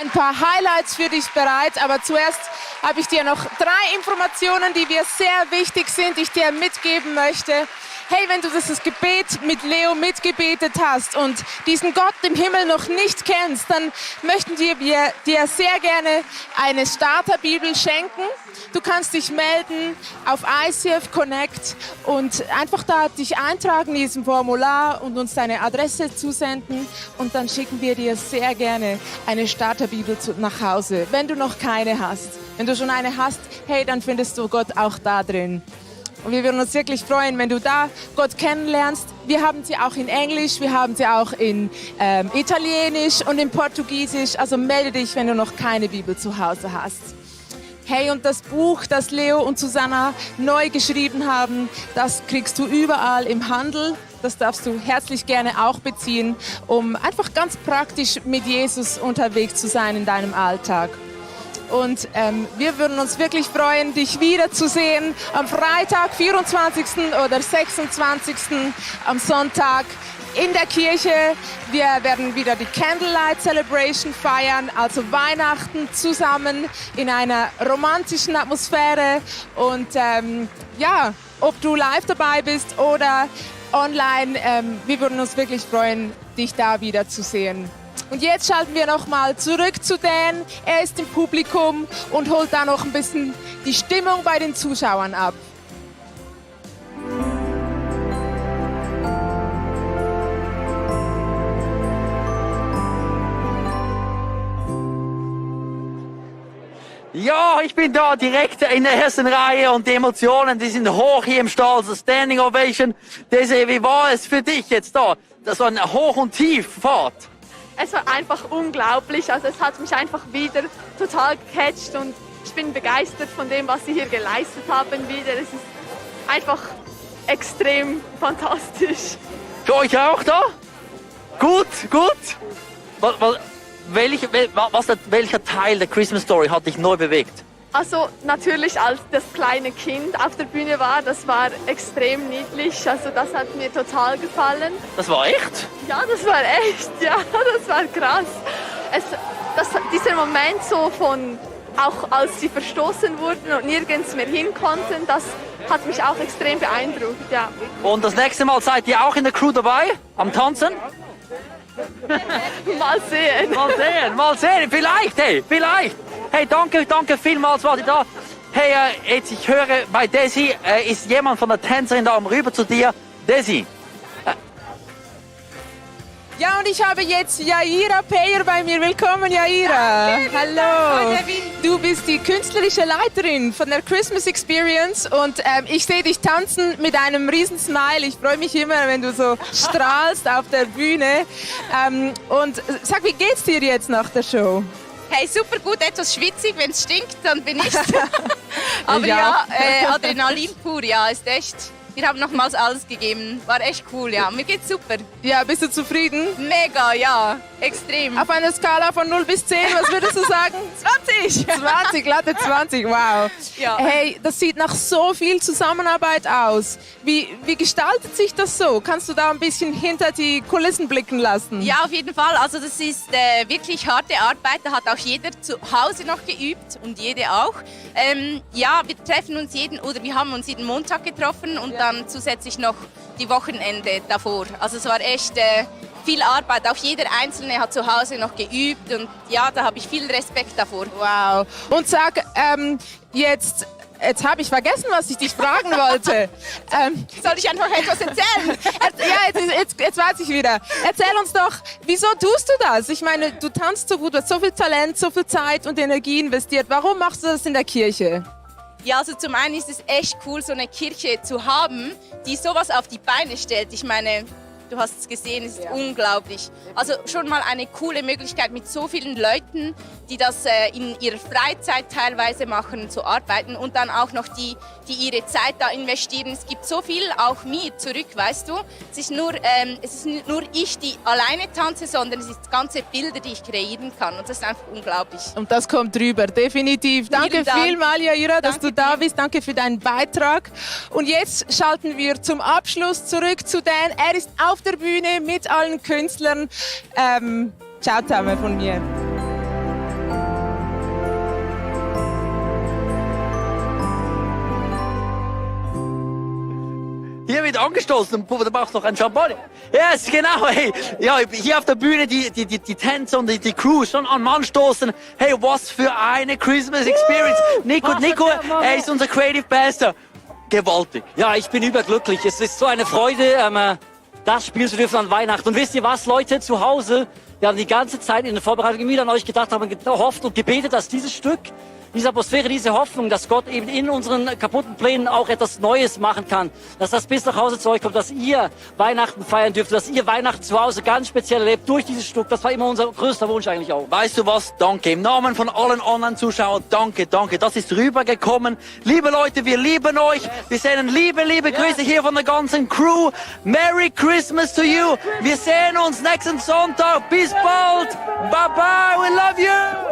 ein paar Highlights für dich bereit, aber zuerst habe ich dir noch 3 Informationen, die mir sehr wichtig sind, die ich dir mitgeben möchte. Hey, wenn du das Gebet mit Leo mitgebetet hast und diesen Gott im Himmel noch nicht kennst, dann möchten wir dir sehr gerne eine Starterbibel schenken. Du kannst dich melden auf ICF Connect und einfach da dich eintragen in diesem Formular und uns deine Adresse zusenden und dann schicken wir dir sehr gerne eine Starterbibel nach Hause, wenn du noch keine hast. Wenn du schon eine hast, hey, dann findest du Gott auch da drin. Und wir würden uns wirklich freuen, wenn du da Gott kennenlernst. Wir haben sie auch in Englisch, wir haben sie auch in Italienisch und in Portugiesisch. Also melde dich, wenn du noch keine Bibel zu Hause hast. Hey, und das Buch, das Leo und Susanna neu geschrieben haben, das kriegst du überall im Handel. Das darfst du herzlich gerne auch beziehen, um einfach ganz praktisch mit Jesus unterwegs zu sein in deinem Alltag. Und wir würden uns wirklich freuen, dich wiederzusehen am Freitag, 24. oder 26. am Sonntag in der Kirche. Wir werden wieder die Candlelight Celebration feiern, also Weihnachten zusammen in einer romantischen Atmosphäre. Und ja, ob du live dabei bist oder online, wir würden uns wirklich freuen, dich da wiederzusehen. Und jetzt schalten wir nochmal zurück zu Dan. Er ist im Publikum und holt da noch ein bisschen die Stimmung bei den Zuschauern ab. Ja, ich bin da direkt in der ersten Reihe und die Emotionen, die sind hoch hier im Stall. Also Standing Ovation. Desi, wie war es für dich jetzt da? Das war eine Hoch- und Tieffahrt. Es war einfach unglaublich. Also es hat mich einfach wieder total gecatcht und ich bin begeistert von dem, was sie hier geleistet haben wieder. Es ist einfach extrem fantastisch. Für euch auch da? Gut, gut. Welcher Teil der Christmas Story hat dich neu bewegt? Also natürlich, als das kleine Kind auf der Bühne war, das war extrem niedlich. Also das hat mir total gefallen. Das war echt? Ja, das war echt. Ja, das war krass. Dieser Moment so von, auch als sie verstoßen wurden und nirgends mehr hin konnten, das hat mich auch extrem beeindruckt, ja. Und das nächste Mal seid ihr auch in der Crew dabei, am Tanzen? Mal sehen. Mal sehen. Vielleicht, hey, vielleicht. Hey, danke vielmals, wart ihr da. Hey, jetzt, ich höre bei Desi, ist jemand von der Tänzerin da rüber zu dir. Desi. Ja, und ich habe jetzt Yaira Peyer bei mir. Willkommen, Yaira. Hallo. Du bist die künstlerische Leiterin von der Christmas Experience und ich sehe dich tanzen mit einem riesen Smile. Ich freue mich immer, wenn du so strahlst auf der Bühne. Und sag, wie geht's dir jetzt nach der Show? Hey, super gut, etwas schwitzig, wenn es stinkt, dann bin ich's. Aber ja, Adrenalin pur, ja, ist echt. Wir haben nochmals alles gegeben, war echt cool, ja. Mir geht's super. Ja, bist du zufrieden? Mega, ja, extrem. Auf einer Skala von 0 bis 10, was würdest du sagen? 20. 20, glatte 20, wow. Ja. Hey, das sieht nach so viel Zusammenarbeit aus. Wie gestaltet sich das so? Kannst du da ein bisschen hinter die Kulissen blicken lassen? Ja, auf jeden Fall. Also das ist wirklich harte Arbeit. Da hat auch jeder zu Hause noch geübt und jede auch. Ja, wir treffen uns wir haben uns jeden Montag getroffen und dann zusätzlich noch die Wochenende davor. Also es war echt viel Arbeit. Auch jeder Einzelne hat zu Hause noch geübt und ja, da habe ich viel Respekt davor. Wow. Und sag, jetzt habe ich vergessen, was ich dich fragen wollte. Soll ich einfach etwas erzählen? Ja, jetzt weiß ich wieder. Erzähl uns doch, wieso tust du das? Ich meine, du tanzt so gut, du hast so viel Talent, so viel Zeit und Energie investiert. Warum machst du das in der Kirche? Ja, also zum einen ist es echt cool, so eine Kirche zu haben, die sowas auf die Beine stellt. Ich meine, du hast es gesehen, es ist unglaublich. Also schon mal eine coole Möglichkeit mit so vielen Leuten, die das in ihrer Freizeit teilweise machen, zu arbeiten und dann auch noch die ihre Zeit da investieren. Es gibt so viel auch mir zurück, weißt du. Es ist nicht nur ich, die alleine tanze, sondern es ist ganze Bilder, die ich kreieren kann und das ist einfach unglaublich. Und das kommt drüber, definitiv. Danke vielmals, Yaira, dass du da bist. Danke für deinen Beitrag. Und jetzt schalten wir zum Abschluss zurück zu Dan. Er ist auf der Bühne mit allen Künstlern. Ciao zusammen von mir. wird angestoßen, da brauchst du noch ein Champagner. Yes, genau, hey. Ja, hier auf der Bühne die Tänzer und die Crew schon an Mann stoßen. Hey, was für eine Christmas Experience. Nico, er ist unser Creative Pastor. Gewaltig. Ja, ich bin überglücklich. Es ist so eine Freude, das spielen zu dürfen an Weihnachten. Und wisst ihr was, Leute, zu Hause, wir haben die ganze Zeit in der Vorbereitung immer an euch gedacht, haben gehofft und gebetet, dass dieses Stück, diese Atmosphäre, diese Hoffnung, dass Gott eben in unseren kaputten Plänen auch etwas Neues machen kann, dass das bis nach Hause zu euch kommt, dass ihr Weihnachten feiern dürft, dass ihr Weihnachten zu Hause ganz speziell erlebt durch dieses Stück. Das war immer unser größter Wunsch eigentlich auch. Weißt du was? Danke. Im Namen von allen anderen Zuschauern, danke. Das ist rübergekommen. Liebe Leute, wir lieben euch. Wir senden liebe Grüße hier von der ganzen Crew. Merry Christmas to you. Wir sehen uns nächsten Sonntag. Bis bald. Bye bye. We love you.